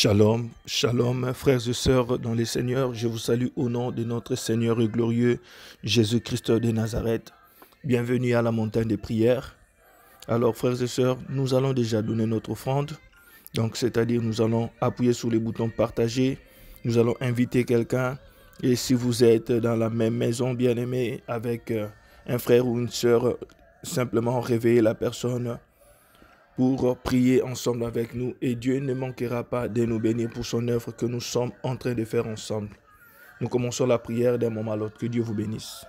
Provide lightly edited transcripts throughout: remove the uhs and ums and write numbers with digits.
Shalom, shalom, frères et sœurs dans les Seigneurs, je vous salue au nom de notre Seigneur et glorieux Jésus-Christ de Nazareth. Bienvenue à la montagne des prières. Alors, frères et sœurs, nous allons déjà donner notre offrande. Donc, c'est-à-dire, nous allons appuyer sur les boutons partager. Nous allons inviter quelqu'un. Et si vous êtes dans la même maison, bien-aimé, avec un frère ou une sœur, simplement réveillez la personne pour prier ensemble avec nous. Et Dieu ne manquera pas de nous bénir pour son œuvre que nous sommes en train de faire ensemble. Nous commençons la prière d'un moment à l'autre. Que Dieu vous bénisse.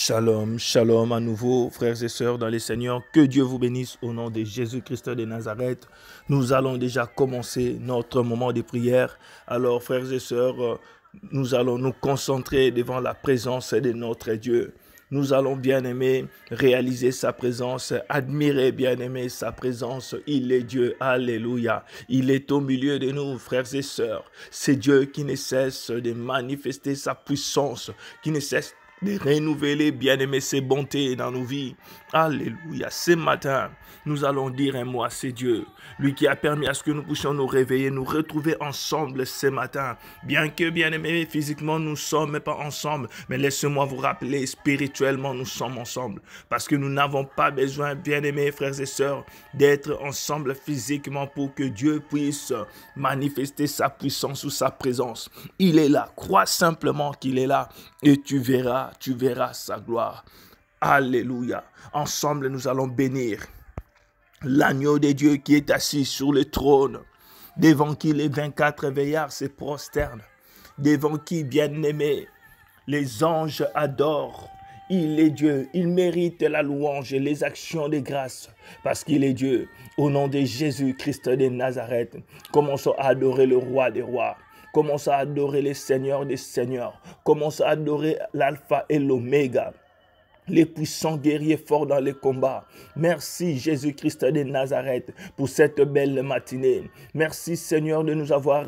Shalom, shalom à nouveau, frères et sœurs dans les Seigneurs. Que Dieu vous bénisse au nom de Jésus-Christ de Nazareth. Nous allons déjà commencer notre moment de prière. Alors, frères et sœurs, nous allons nous concentrer devant la présence de notre Dieu. Nous allons, bien-aimés, réaliser sa présence, admirer, bien-aimés, sa présence. Il est Dieu, alléluia. Il est au milieu de nous, frères et sœurs. C'est Dieu qui ne cesse de manifester sa puissance, qui ne cesse de renouveler, bien-aimé, ses bontés dans nos vies. Alléluia. Ce matin, nous allons dire un mot à ce Dieu, lui qui a permis à ce que nous puissions nous réveiller, nous retrouver ensemble ce matin. Bien que, bien-aimé, physiquement, nous ne sommes pas ensemble, mais laissez-moi vous rappeler, spirituellement, nous sommes ensemble. Parce que nous n'avons pas besoin, bien-aimés, frères et sœurs, d'être ensemble physiquement pour que Dieu puisse manifester sa puissance ou sa présence. Il est là. Crois simplement qu'il est là et tu verras sa gloire. Alléluia. Ensemble, nous allons bénir l'agneau de Dieu qui est assis sur le trône, devant qui les 24 veillards se prosternent, devant qui, bien-aimé, les anges adorent. Il est Dieu, il mérite la louange et les actions de grâce parce qu'il est Dieu. Au nom de Jésus-Christ de Nazareth, commençons à adorer le roi des rois. Commençons à adorer les seigneurs des seigneurs. Commençons à adorer l'alpha et l'oméga, les puissants guerriers forts dans les combats. Merci Jésus-Christ de Nazareth pour cette belle matinée. Merci Seigneur de nous avoir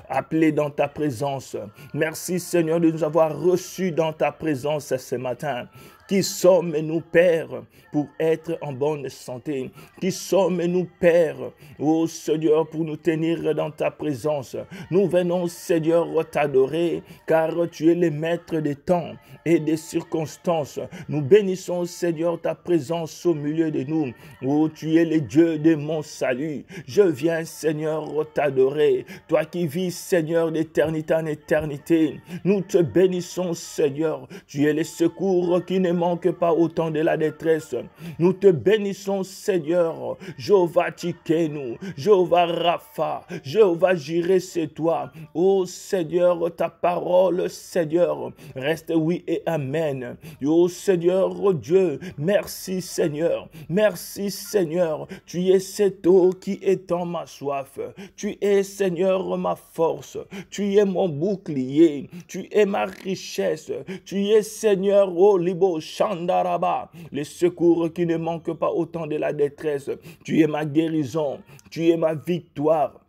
appelés dans ta présence. Merci Seigneur de nous avoir reçus dans ta présence ce matin. Qui sommes-nous, Père, pour être en bonne santé? Qui sommes-nous, Père, ô Seigneur, pour nous tenir dans ta présence? Nous venons, Seigneur, t'adorer, car tu es le maître des temps et des circonstances. Nous bénissons, Seigneur, ta présence au milieu de nous. Oh, tu es le Dieu de mon salut. Je viens, Seigneur, t'adorer. Toi qui vis, Seigneur, d'éternité en éternité. Nous te bénissons, Seigneur. Tu es le secours qui ne manque pas au temps de la détresse. Nous te bénissons, Seigneur. Jéhovah Tsikenu, Jéhovah Rapha, Jéhovah Jireh, c'est toi. Oh Seigneur, ta parole, Seigneur, reste oui et amen. Oh Seigneur, oh Dieu, merci Seigneur. Merci Seigneur. Tu es cette eau qui étend ma soif. Tu es, Seigneur, ma force. Tu es mon bouclier. Tu es ma richesse. Tu es, Seigneur, oh Libo Shandaraba, les secours qui ne manquent pas au temps de la détresse. Tu es ma guérison, tu es ma victoire.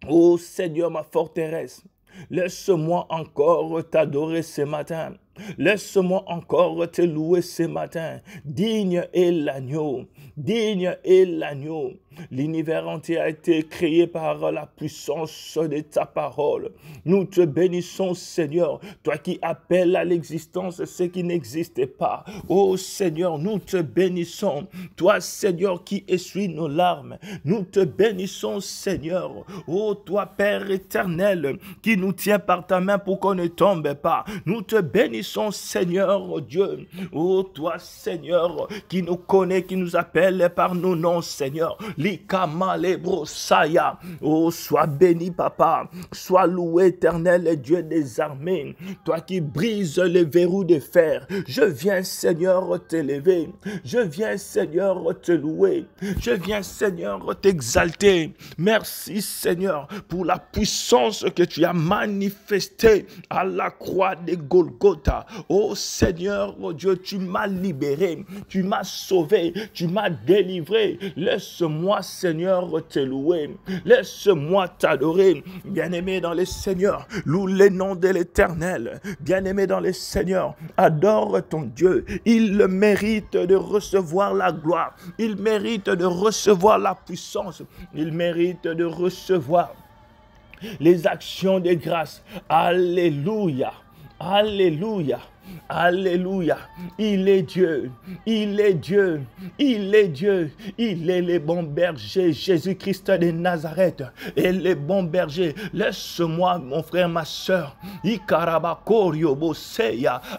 Ô Seigneur, ma forteresse, laisse-moi encore t'adorer ce matin. Laisse-moi encore te louer ce matin. Digne est l'agneau, digne est l'agneau. L'univers entier a été créé par la puissance de ta parole. Nous te bénissons, Seigneur, toi qui appelles à l'existence ce qui n'existe pas. Oh Seigneur, nous te bénissons. Toi, Seigneur, qui essuie nos larmes. Nous te bénissons, Seigneur. Oh, toi, Père éternel, qui nous tient par ta main pour qu'on ne tombe pas. Nous te bénissons, Seigneur, oh Dieu. Oh, toi, Seigneur, qui nous connaît, qui nous appelle par nos noms, Seigneur. Oh, sois béni, Papa. Sois loué, éternel Dieu des armées. Toi qui brises les verrous de fer. Je viens, Seigneur, t'élever. Je viens, Seigneur, te louer. Je viens, Seigneur, t'exalter. Merci, Seigneur, pour la puissance que tu as manifestée à la croix de Golgotha. Oh, Seigneur, oh Dieu, tu m'as libéré. Tu m'as sauvé. Tu m'as délivré. Laisse-moi, Seigneur, te louer. Laisse-moi t'adorer. Bien-aimé dans le Seigneur, loue le nom de l'Éternel. Bien-aimé dans le Seigneur, adore ton Dieu. Il mérite de recevoir la gloire. Il mérite de recevoir la puissance. Il mérite de recevoir les actions de grâce. Alléluia. Alléluia. Alléluia, il est Dieu, il est Dieu, il est Dieu, il est le bon berger, Jésus-Christ de Nazareth, et le bon berger. Laisse-moi, mon frère, ma soeur,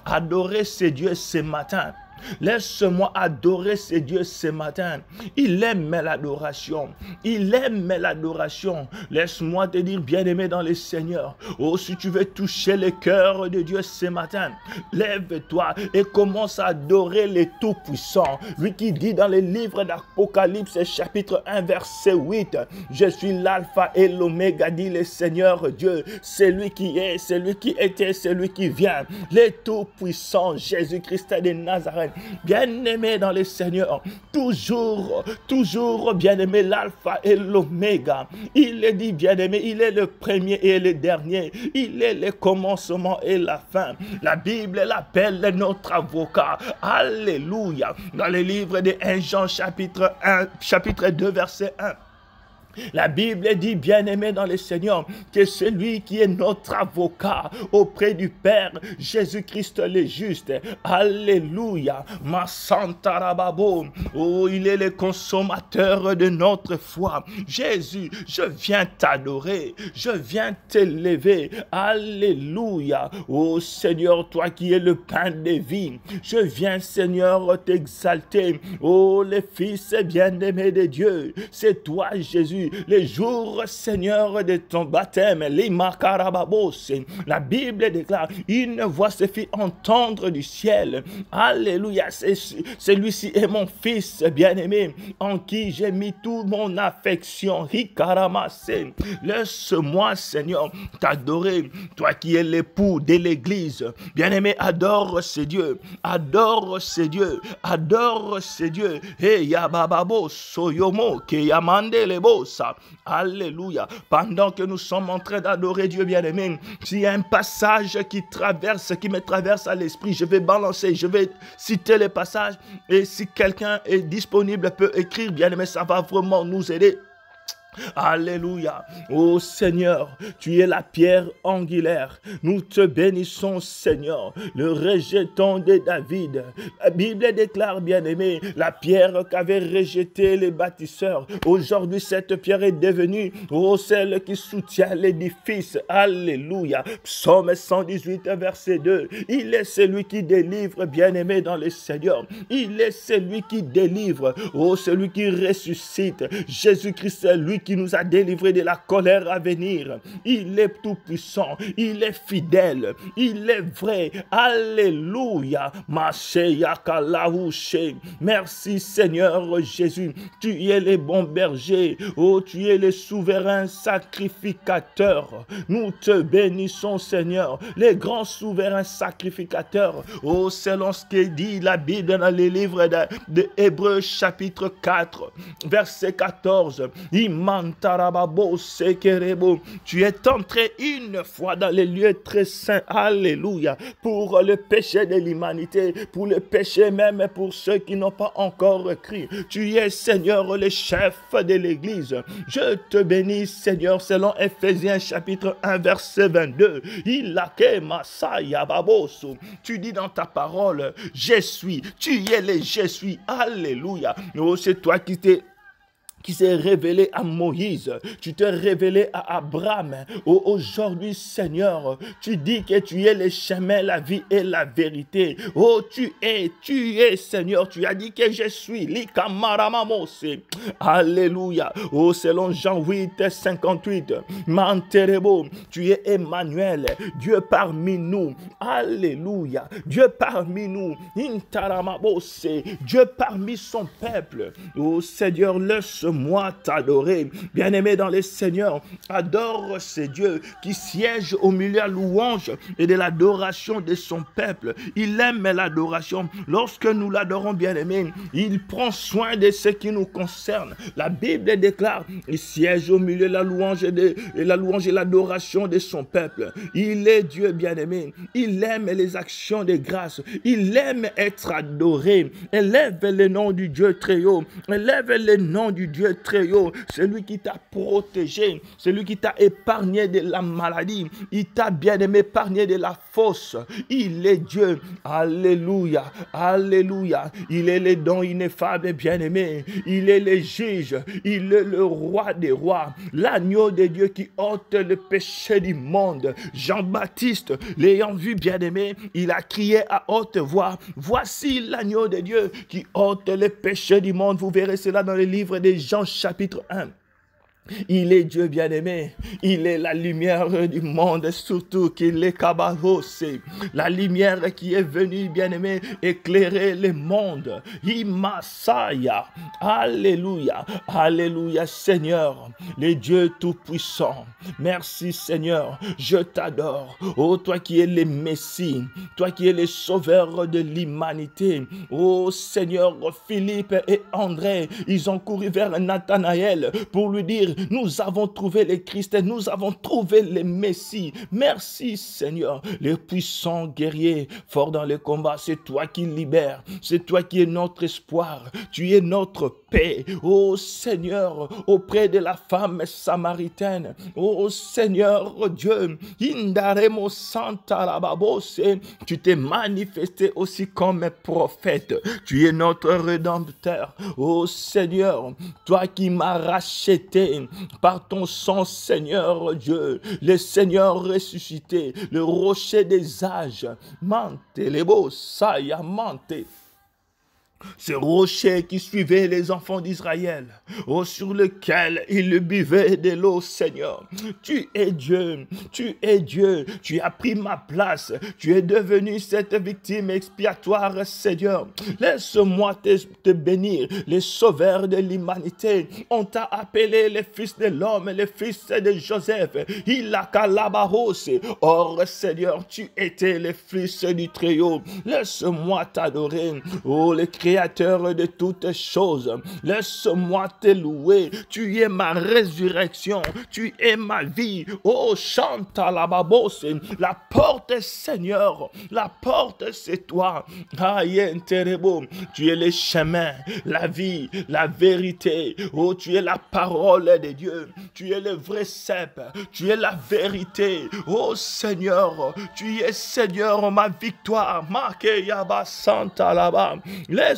adorer ce Dieu ce matin. Laisse-moi adorer ce Dieu ce matin. Il aime l'adoration. Il aime l'adoration. Laisse-moi te dire, bien-aimé dans le Seigneur. Oh, si tu veux toucher le cœur de Dieu ce matin, lève-toi et commence à adorer le Tout-Puissant. Lui qui dit dans le livre d'Apocalypse, chapitre 1, verset 8, « Je suis l'alpha et l'oméga, dit le Seigneur Dieu. C'est lui qui est, c'est lui qui était, c'est lui qui vient. Le Tout-Puissant, Jésus-Christ de Nazareth. » Bien-aimé dans le Seigneur, toujours bien-aimé, l'alpha et l'oméga. Il est dit, bien-aimé, il est le premier et le dernier. Il est le commencement et la fin. La Bible l'appelle notre avocat. Alléluia. Dans le livre de 1 Jean, chapitre 2, verset 1. La Bible dit, bien-aimé dans le Seigneur, que celui qui est notre avocat auprès du Père, Jésus-Christ le juste, alléluia, ma santa rababo, oh, il est le consommateur de notre foi. Jésus, je viens t'adorer, je viens t'élever, alléluia, oh Seigneur, toi qui es le pain de vie, je viens, Seigneur, t'exalter, oh, les fils bien-aimés de Dieu, c'est toi, Jésus. Les jours, Seigneur, de ton baptême, la Bible déclare, une voix se fit entendre du ciel. Alléluia, celui-ci est mon fils bien-aimé, en qui j'ai mis toute mon affection. Laisse-moi, Seigneur, t'adorer, toi qui es l'époux de l'église. Bien-aimé, adore ce Dieu, adore ce Dieu, adore ce Dieu. Hey, yabababo, soyomo, ke yamande lebo. Alléluia. Pendant que nous sommes en train d'adorer Dieu bien-aimé, s'il y a un passage qui me traverse à l'esprit, je vais balancer, je vais citer les passages, et si quelqu'un est disponible, peut écrire bien-aimé, ça va vraiment nous aider. Alléluia. Oh Seigneur, tu es la pierre angulaire. Nous te bénissons, Seigneur, le rejeton de David. La Bible déclare, bien-aimé, la pierre qu'avaient rejetée les bâtisseurs. Aujourd'hui, cette pierre est devenue, oh, celle qui soutient l'édifice. Alléluia. Psaume 118, verset 2. Il est celui qui délivre, bien-aimé, dans le Seigneur. Il est celui qui délivre, oh, celui qui ressuscite. Jésus-Christ, c'est lui qui nous a délivrés de la colère à venir. Il est tout puissant, il est fidèle, il est vrai. Alléluia. Merci Seigneur Jésus, tu es le bon berger, oh, tu es le souverain sacrificateur. Nous te bénissons Seigneur, les grands souverains sacrificateurs. Oh, selon ce que dit la Bible dans les livres de Hébreux chapitre 4 verset 14. Tu es entré une fois dans les lieux très saints, alléluia, pour le péché de l'humanité, pour le péché même pour ceux qui n'ont pas encore cru. Tu es Seigneur le chef de l'église. Je te bénis Seigneur selon Ephésiens chapitre 1 verset 22. Tu dis dans ta parole, je suis, tu es le je suis, alléluia. Oh, c'est toi qui s'est révélé à Moïse, tu t'es révélé à Abraham. Oh, aujourd'hui, Seigneur, tu dis que tu es le chemin, la vie et la vérité. Oh, tu es, Seigneur, tu as dit que je suis. Alléluia. Oh, selon Jean 8, 58, Manterebo, tu es Emmanuel, Dieu parmi nous. Alléluia. Dieu parmi nous. Dieu parmi son peuple. Oh, Seigneur, laisse-moi t'adorer. Bien-aimé dans les Seigneurs, adore ce Dieu qui siège au milieu de la louange et de l'adoration de son peuple. Il aime l'adoration. Lorsque nous l'adorons, bien-aimé, il prend soin de ce qui nous concerne. La Bible déclare, il siège au milieu de la louange et l'adoration de son peuple. Il est Dieu, bien-aimé. Il aime les actions de grâce. Il aime être adoré. Élève le nom du Dieu très haut. Élève le nom du Dieu très haut, celui qui t'a protégé, celui qui t'a épargné de la maladie, il t'a bien aimé épargné de la fosse. Il est Dieu. Alléluia, alléluia. Il est le don ineffable bien aimé. Il est le juge, il est le roi des rois, l'agneau de Dieu qui ôte le péché du monde. Jean-Baptiste, l'ayant vu bien aimé, il a crié à haute voix, voici l'agneau de Dieu qui ôte le péché du monde. Vous verrez cela dans le livre de Jean chapitre 1. Il est Dieu bien-aimé, il est la lumière du monde, surtout qu'il est Kabaros, la lumière qui est venue bien-aimé éclairer le monde. Imasaya, alléluia, alléluia Seigneur, le Dieu tout-puissant. Merci Seigneur, je t'adore. Oh toi qui es le Messie, toi qui es le sauveur de l'humanité. Oh Seigneur, Philippe et André, ils ont couru vers Nathanaël pour lui dire, Nous avons trouvé les Christ, nous avons trouvé les Messies. Merci Seigneur, les puissants guerriers, forts dans les combats. C'est toi qui libères, c'est toi qui es notre espoir, tu es notre paix. Oh Seigneur, auprès de la femme samaritaine, oh Seigneur Dieu, Indaremo Santa Lababose, tu t'es manifesté aussi comme prophète. Tu es notre rédempteur. Oh Seigneur, toi qui m'as racheté par ton sang, Seigneur Dieu, le Seigneur ressuscité, le rocher des âges, Mante lebo saya mante. Ce rocher qui suivait les enfants d'Israël, oh, sur lequel ils buvaient de l'eau, Seigneur. Tu es Dieu, tu as pris ma place, tu es devenu cette victime expiatoire, Seigneur. Laisse-moi te bénir, les sauveurs de l'humanité. On t'a appelé les fils de l'homme, les fils de Joseph. Il a calabarose. Or, Seigneur, tu étais le fils du Très-Haut. Laisse-moi t'adorer, oh, le Créateur de toutes choses. Laisse-moi te louer. Tu es ma résurrection. Tu es ma vie. Oh, chante à la babose. La porte, Seigneur. La porte, c'est toi. Aïe, terebo. Tu es le chemin, la vie, la vérité. Oh, tu es la parole de Dieu. Tu es le vrai cep. Tu es la vérité. Oh, Seigneur. Tu es, Seigneur, ma victoire. Marqué Yaba Santa là-bas.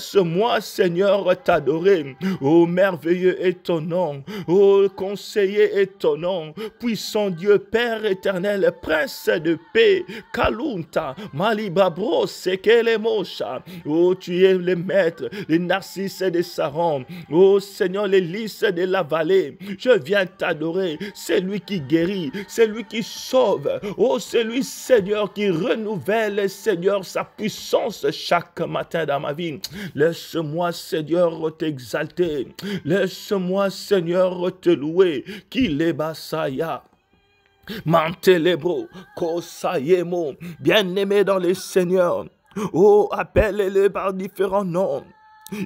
Laisse-moi, Seigneur, t'adorer. Oh, merveilleux est ton nom. Oh, conseiller est ton nom. Puissant Dieu, Père éternel, Prince de paix. Kalunta, Malibabro, Sekelemosha. Oh, tu es le maître, les narcisses de Saron. Oh, Seigneur, les lys de la vallée. Je viens t'adorer. C'est lui qui guérit. C'est lui qui sauve. Oh, c'est lui, Seigneur, qui renouvelle, Seigneur, sa puissance chaque matin dans ma vie. Laisse-moi, Seigneur, t'exalter. Laisse-moi, Seigneur, te louer. Qu'il est basaya. Mantelebro, Kosayemo, bien-aimé dans le Seigneur. Oh, appelle-le par différents noms.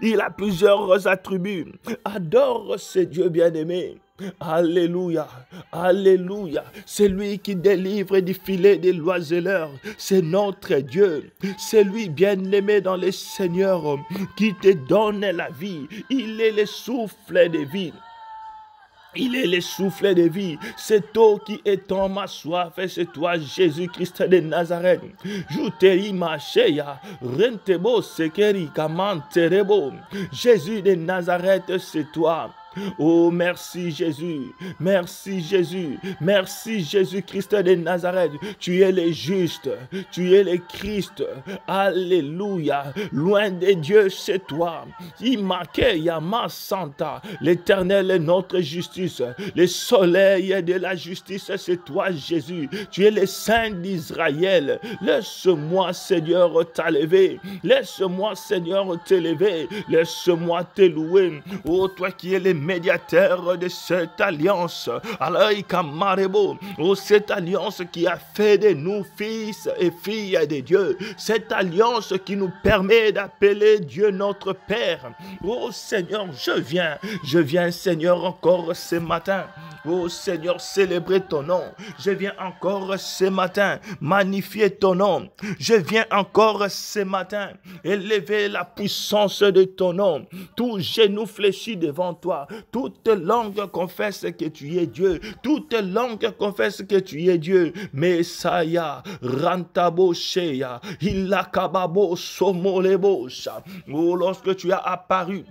Il a plusieurs attributs. Adore ce Dieu bien-aimé. Alléluia, alléluia. C'est lui qui délivre du filet des loiseleurs. C'est notre Dieu. C'est lui bien-aimé dans le Seigneur qui te donne la vie. Il est le souffle de vie. Il est le souffle de vie. Cette eau qui étend ma soif, et c'est toi, Jésus-Christ de Nazareth. Joutei macheya, rentebo sekeri kamanterebo. Jésus de Nazareth, c'est toi. Oh, merci Jésus, merci Jésus, merci Jésus-Christ de Nazareth. Tu es le juste, tu es le Christ. Alléluia. Loin de Dieu, c'est toi. Imakeya ma santa. L'Éternel est notre justice. Le soleil de la justice, c'est toi, Jésus. Tu es le Saint d'Israël. Laisse-moi, Seigneur, t'élever. Laisse-moi, Seigneur, t'élever. Laisse-moi te louer. Oh, toi qui es le médiateur de cette alliance. Alors, oh, cette alliance qui a fait de nous fils et filles de Dieu. Cette alliance qui nous permet d'appeler Dieu notre Père. Oh Seigneur, je viens Seigneur encore ce matin. Oh Seigneur, célébrer ton nom. Je viens encore ce matin magnifier ton nom. Je viens encore ce matin élever la puissance de ton nom. Tout genou fléchit devant toi. Toute langue confesse que tu es Dieu. Toute langue confesse que tu es Dieu. Messiah, Rantabo Sheya, Ilakababo Somolebosha. Oh, lorsque tu as apparu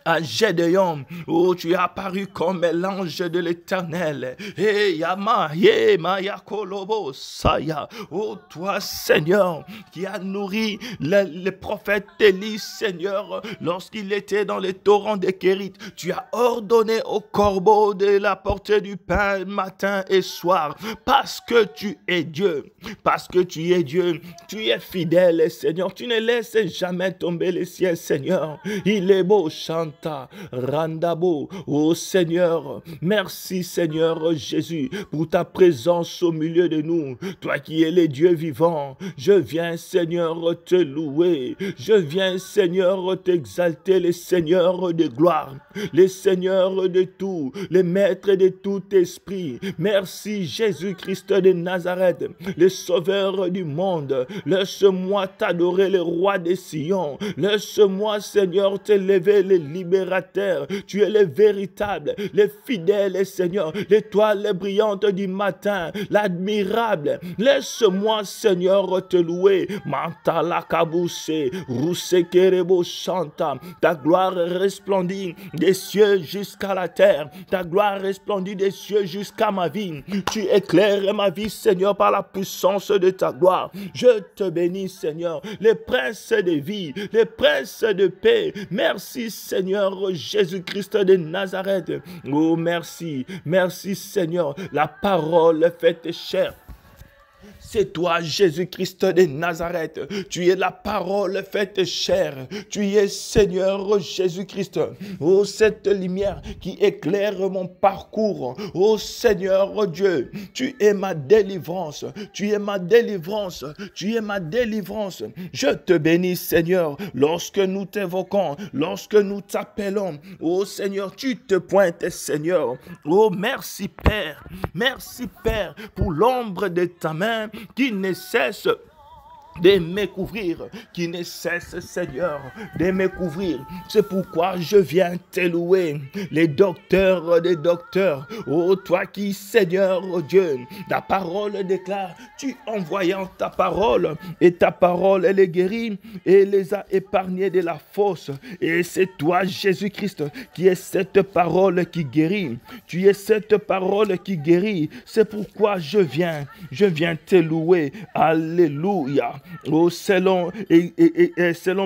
à Gédéon, où tu es apparu comme l'ange de l'Éternel. Et Yama, Yema, Kolobo, Saya. Oh, toi, Seigneur, qui as nourri le prophète Élie, Seigneur, lorsqu'il était dans les torrents de Kérit, tu as ordonné au corbeau de l'apporter du pain matin et soir, parce que tu es Dieu. Parce que tu es Dieu, tu es fidèle, Seigneur. Tu ne laisses jamais tomber les cieux, Seigneur. Il est beau, Shanta, Randabo. Oh Seigneur, merci Seigneur Jésus pour ta présence au milieu de nous. Toi qui es le Dieu vivant, je viens Seigneur te louer. Je viens Seigneur t'exalter, les seigneurs de gloire, les seigneurs de tout, les maîtres de tout esprit. Merci Jésus-Christ de Nazareth, le sauveur du monde. Laisse-moi t'adorer, le roi des Sion. Laisse-moi Seigneur t'élever, le libérateur. Tu es le véritable, le fidèle Seigneur, l'étoile brillante du matin, l'admirable. Laisse-moi Seigneur te louer. Mantala kabousse, rousse kerebo chanta. Ta gloire resplendit des cieux jusqu'à la terre. Ta gloire resplendit des cieux jusqu'à ma vie. Tu éclaires ma vie Seigneur par la puissance de ta gloire. Je te bénis Seigneur, les princes de vie, les princes de paix. Merci Seigneur Jésus-Christ de Nazareth. Oh merci, merci Seigneur, la parole faite chair. C'est toi, Jésus-Christ de Nazareth. Tu es la parole faite chair. Tu es Seigneur Jésus-Christ. Oh, cette lumière qui éclaire mon parcours. Oh, Seigneur Dieu, tu es ma délivrance. Tu es ma délivrance. Tu es ma délivrance. Je te bénis, Seigneur, lorsque nous t'évoquons, lorsque nous t'appelons. Oh, Seigneur, tu te pointes, Seigneur. Oh, merci, Père. Merci, Père, pour l'ombre de ta main qui ne cesse de me couvrir, qui ne cesse, Seigneur, de me couvrir. C'est pourquoi je viens te louer, les docteurs des docteurs. Oh, toi qui, Seigneur, oh Dieu, ta parole déclare, tu envoyant ta parole, et ta parole, elle les guérit, et les a épargnés de la fosse. Et c'est toi, Jésus-Christ, qui est cette parole qui guérit. Tu es cette parole qui guérit. C'est pourquoi je viens te louer. Alléluia. Oh, selon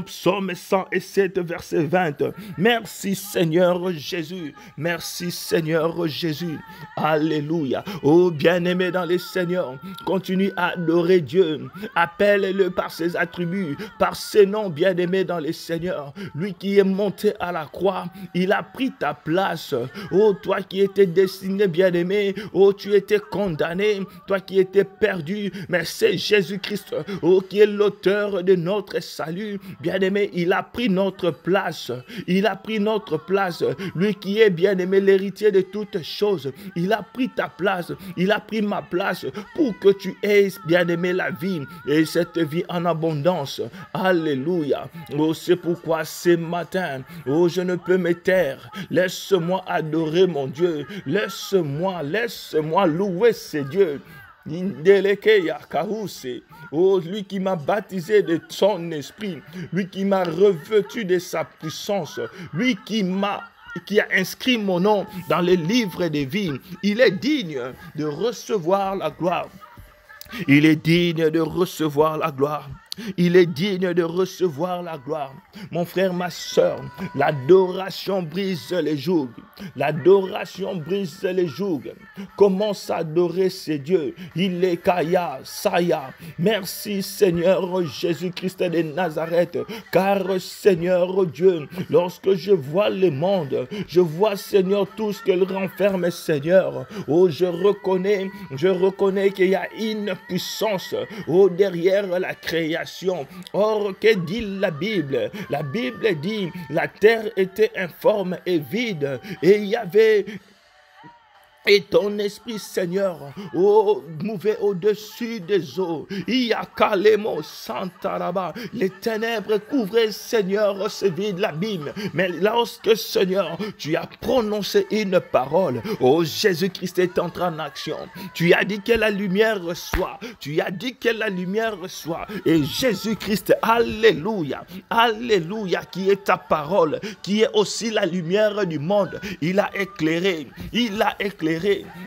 Psaume 107, verset 20. Merci Seigneur Jésus. Merci Seigneur Jésus. Alléluia. Oh, bien-aimé dans les Seigneurs, continue à adorer Dieu. Appelle-le par ses attributs, par ses noms, bien-aimé dans les Seigneurs. Lui qui est monté à la croix, il a pris ta place. Oh, toi qui étais destiné, bien-aimé. Oh, tu étais condamné. Toi qui étais perdu. Mais c'est Jésus-Christ. Oh, qui est l'auteur de notre salut. Bien-aimé, il a pris notre place. Il a pris notre place. Lui qui est, bien-aimé, l'héritier de toutes choses. Il a pris ta place. Il a pris ma place pour que tu aies, bien-aimé, la vie et cette vie en abondance. Alléluia. Oh, c'est pourquoi ce matin, oh, je ne peux me taire. Laisse-moi adorer mon Dieu. Laisse-moi louer ce Dieu. Oh, lui qui m'a baptisé de son esprit, lui qui m'a revêtu de sa puissance, lui qui a inscrit mon nom dans les livres des vies. Il est digne de recevoir la gloire. Il est digne de recevoir la gloire. Il est digne de recevoir la gloire. Mon frère, ma soeur, l'adoration brise les jougs. L'adoration brise les jougs. Commence à adorer ces dieux. Il est Kaya, Saya. Merci Seigneur Jésus-Christ de Nazareth. Car Seigneur Dieu, lorsque je vois le monde, je vois Seigneur tout ce qu'il renferme Seigneur. Oh, je reconnais qu'il y a une puissance derrière la création. Or, que dit la Bible? La Bible dit, la terre était informe et vide, et il y avait... Et ton esprit, Seigneur, mouvait au-dessus des eaux. Il y a Kalemo Santaraba. Les ténèbres couvraient, Seigneur, ce vide, l'abîme. Mais lorsque, Seigneur, tu as prononcé une parole, Jésus-Christ est entré en action. Tu as dit que la lumière soit. Tu as dit que la lumière soit. Et Jésus-Christ, alléluia, alléluia, qui est ta parole, qui est aussi la lumière du monde. Il a éclairé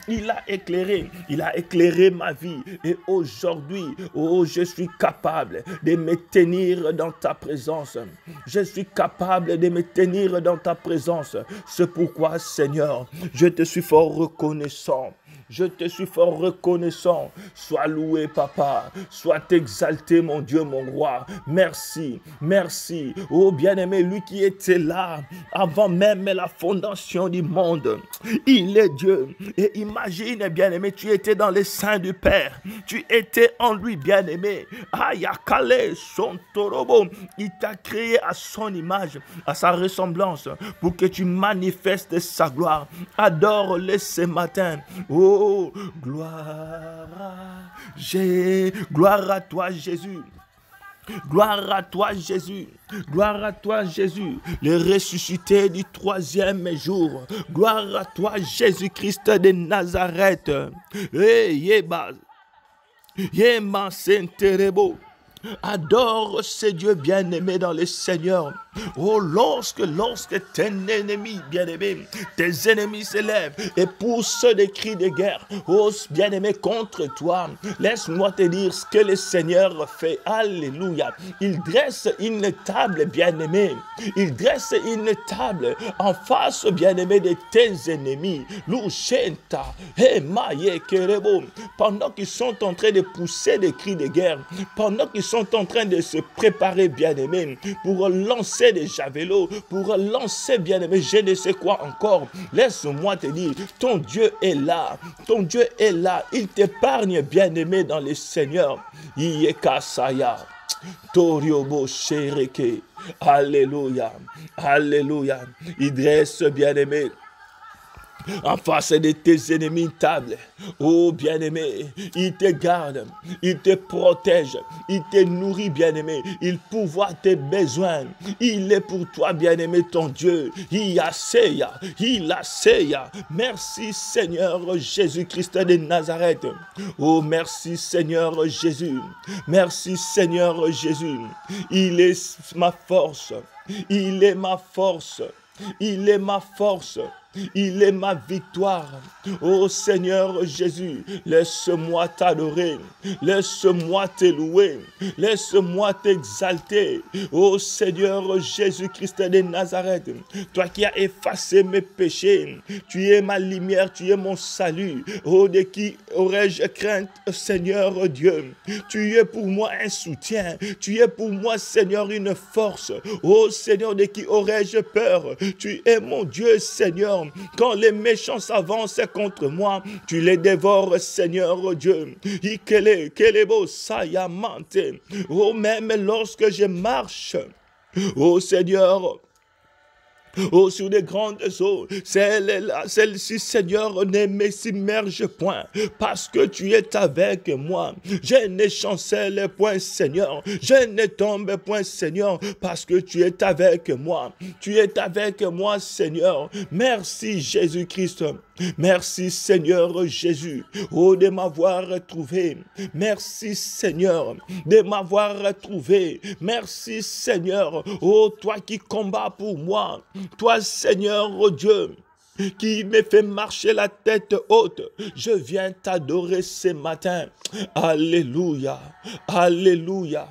il a éclairé ma vie. Et aujourd'hui, je suis capable de me tenir dans ta présence. Je suis capable de me tenir dans ta présence. C'est pourquoi, Seigneur, je te suis fort reconnaissant. Je te suis fort reconnaissant. Sois loué, papa. Sois exalté, mon Dieu, mon roi. Merci, merci. Oh bien-aimé, lui qui était là avant même la fondation du monde. Il est Dieu. Et imagine, bien-aimé, tu étais dans les seins du Père. Tu étais en lui, bien-aimé. Ayakale, son torobo. Il t'a créé à son image, à sa ressemblance, pour que tu manifestes sa gloire. Adore-le ce matin. Oh, gloire à toi, Jésus. Gloire à toi, Jésus. Gloire à toi, Jésus, le ressuscité du troisième jour. Gloire à toi, Jésus-Christ de Nazareth. Yeba Senterebo. Adore ce Dieu bien-aimé dans le Seigneur. Oh, lorsque tes ennemis, bien-aimés, tes ennemis s'élèvent et poussent des cris de guerre, oh, bien-aimé, contre toi, laisse-moi te dire ce que le Seigneur fait. Alléluia. Il dresse une table, bien-aimé. Il dresse une table en face, bien-aimé, de tes ennemis. Louchenta, Maye Kerebo. Pendant qu'ils sont en train de pousser des cris de guerre, pendant qu'ils sont en train de se préparer, bien-aimé, pour lancer des javelots, pour lancer, bien-aimé, je ne sais quoi encore. Laisse-moi te dire, ton Dieu est là. Ton Dieu est là. Il t'épargne, bien-aimé, dans le Seigneur. Yekasaya. Toriobo Shereke. Alléluia. Alléluia. Il dresse, bien-aimé, en face de tes ennemis une table. Oh bien-aimé, il te garde, il te protège, il te nourrit, bien-aimé, il pourvoit tes besoins. Il est pour toi, bien-aimé, ton Dieu. Il a seya. Merci Seigneur Jésus-Christ de Nazareth. Oh merci Seigneur Jésus. Merci Seigneur Jésus. Il est ma force. Il est ma force. Il est ma force. Il est ma victoire. Oh Seigneur Jésus, laisse-moi t'adorer. Laisse-moi te louer. Laisse-moi t'exalter. Oh Seigneur Jésus-Christ de Nazareth, toi qui as effacé mes péchés, tu es ma lumière, tu es mon salut. Oh, de qui aurais-je crainte, Seigneur Dieu? Tu es pour moi un soutien. Tu es pour moi, Seigneur, une force. Oh Seigneur, de qui aurais-je peur? Tu es mon Dieu, Seigneur. Quand les méchants s'avancent contre moi, tu les dévores, Seigneur Dieu. Oh, même lorsque je marche, oh Seigneur, oh, sur des grandes eaux, celle-ci, Seigneur, ne s'immerge point, parce que tu es avec moi. Je ne chancelle point, Seigneur. Je ne tombe point, Seigneur, parce que tu es avec moi. Tu es avec moi, Seigneur. Merci, Jésus-Christ. Merci Seigneur Jésus, oh de m'avoir trouvé. Merci Seigneur de m'avoir trouvé. Merci Seigneur, oh toi qui combats pour moi. Toi Seigneur, oh Dieu, qui me fait marcher la tête haute. Je viens t'adorer ce matin. Alléluia, alléluia.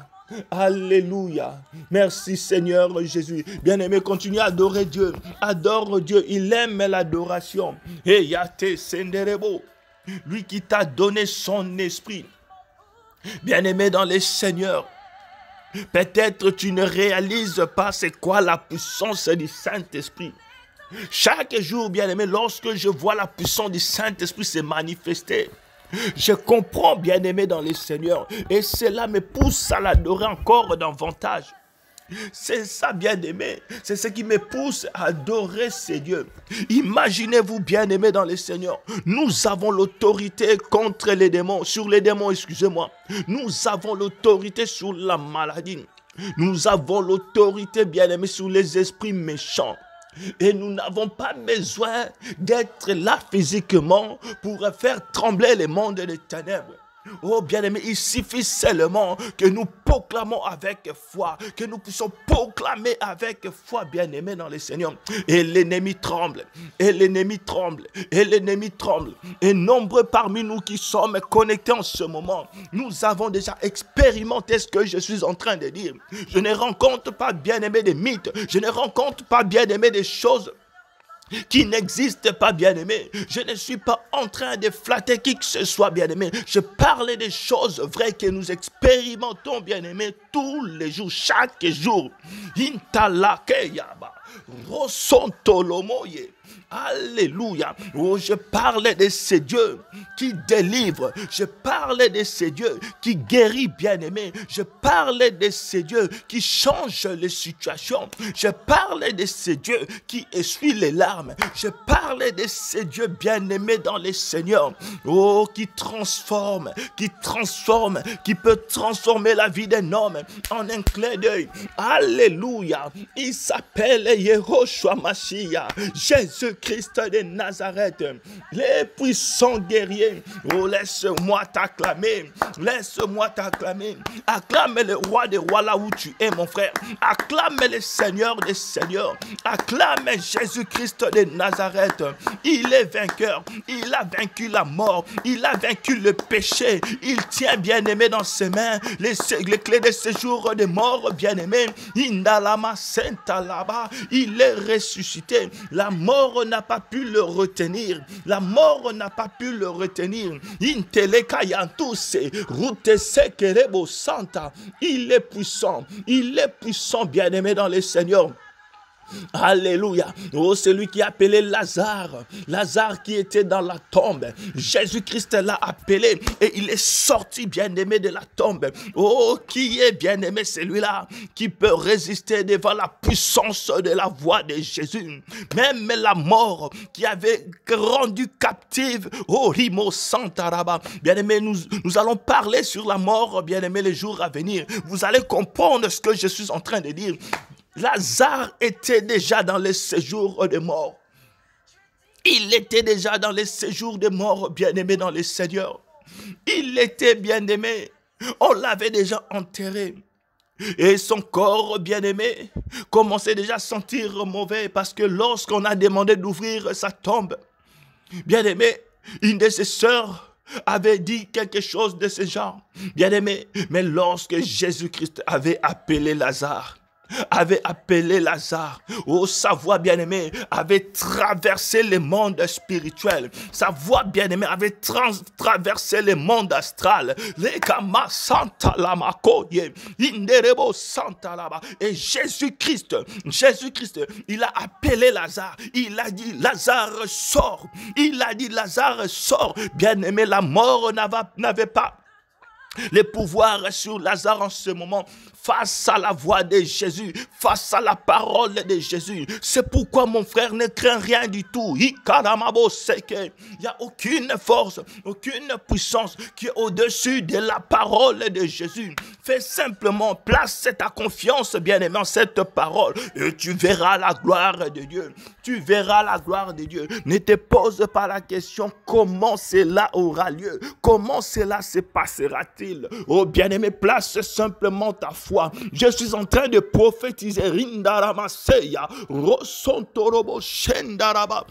Alléluia. Merci Seigneur Jésus. Bien-aimé, continue à adorer Dieu. Adore Dieu. Il aime l'adoration. Et Yate Senderebo, lui qui t'a donné son esprit. Bien-aimé dans les Seigneurs, peut-être tu ne réalises pas c'est quoi la puissance du Saint-Esprit. Chaque jour, bien-aimé, lorsque je vois la puissance du Saint-Esprit se manifester, je comprends, bien-aimé dans les Seigneurs, et cela me pousse à l'adorer encore davantage. C'est ça, bien-aimé, c'est ce qui me pousse à adorer ces dieux. Imaginez-vous, bien-aimé dans les Seigneurs, nous avons l'autorité contre les démons, sur les démons, excusez-moi. Nous avons l'autorité sur la maladie. Nous avons l'autorité, bien-aimé, sur les esprits méchants. Et nous n'avons pas besoin d'être là physiquement pour faire trembler les mondes des ténèbres. Oh bien-aimé, il suffit seulement que nous proclamons avec foi, que nous puissions proclamer avec foi, bien-aimé dans le Seigneur. Et l'ennemi tremble, et l'ennemi tremble, et l'ennemi tremble. Et nombreux parmi nous qui sommes connectés en ce moment, nous avons déjà expérimenté ce que je suis en train de dire. Je ne rencontre pas, bien-aimé, des mythes, je ne rencontre pas, bien-aimé, des choses qui n'existe pas, bien-aimé. Je ne suis pas en train de flatter qui que ce soit, bien-aimé. Je parle des choses vraies que nous expérimentons, bien-aimé, tous les jours, chaque jour. Intalakeyaba, Rosontolomoye. Alléluia. Oh, je parle de ces dieux qui délivrent. Je parle de ces dieux qui guérissent, bien-aimé. Je parle de ces dieux qui changent les situations. Je parle de ces dieux qui essuient les larmes. Je parle de ces dieux bien-aimés dans les Seigneurs. Oh, qui transforment, qui peut transformer la vie d'un homme en un clin d'œil. Alléluia. Il s'appelle Yehoshua Mashiach, Jésus-Christ de Nazareth, les puissants guerriers. Oh, laisse-moi t'acclamer. Laisse-moi t'acclamer. Acclame le roi des rois là où tu es, mon frère. Acclame le Seigneur des seigneurs. Acclame Jésus-Christ de Nazareth. Il est vainqueur. Il a vaincu la mort. Il a vaincu le péché. Il tient, bien-aimé, dans ses mains les clés de séjour des morts, bien-aimé. Indalama Senta là-bas. Il est ressuscité. La mort n'a pas pu le retenir. La mort n'a pas pu le retenir. Intelekayantuse, Rutese Kerebo Santa. Il est puissant. Il est puissant, bien-aimé dans les Seigneurs. Alléluia. Oh, c'est lui qui a appelé Lazare. Lazare qui était dans la tombe. Jésus-Christ l'a appelé et il est sorti, bien-aimé, de la tombe. Oh, qui est, bien-aimé, celui-là qui peut résister devant la puissance de la voix de Jésus. Même la mort qui avait rendu captive. Oh, Rimo Santaraba. Bien-aimé, nous allons parler sur la mort, bien-aimé, les jours à venir. Vous allez comprendre ce que je suis en train de dire. Lazare était déjà dans les séjours de mort. Il était déjà dans les séjours de mort, bien-aimé dans les Seigneurs. Il était bien-aimé. On l'avait déjà enterré. Et son corps, bien-aimé, commençait déjà à sentir mauvais parce que lorsqu'on a demandé d'ouvrir sa tombe, bien-aimé, une de ses sœurs avait dit quelque chose de ce genre. Bien-aimé, mais lorsque Jésus-Christ avait appelé Lazare, oh, sa voix, bien-aimée, avait traversé le monde spirituel. Sa voix, bien-aimée, avait traversé le monde astral. Et Jésus-Christ, il a appelé Lazare. Il a dit, Lazare, sors. Il a dit, Lazare, sors. Bien-aimé, la mort n'avait pas le pouvoir sur Lazare en ce moment, face à la voix de Jésus, face à la parole de Jésus. C'est pourquoi, mon frère, ne crains rien du tout. Il n'y a aucune force, aucune puissance qui est au-dessus de la parole de Jésus. Fais simplement, place ta confiance, bien-aimé, en cette parole et tu verras la gloire de Dieu. Tu verras la gloire de Dieu. Ne te pose pas la question comment cela aura lieu, comment cela se passera-t-il. Oh bien-aimé, place simplement ta foi. Je suis en train de prophétiser. Rindaramaseya, Rosontorobo Shendaraba.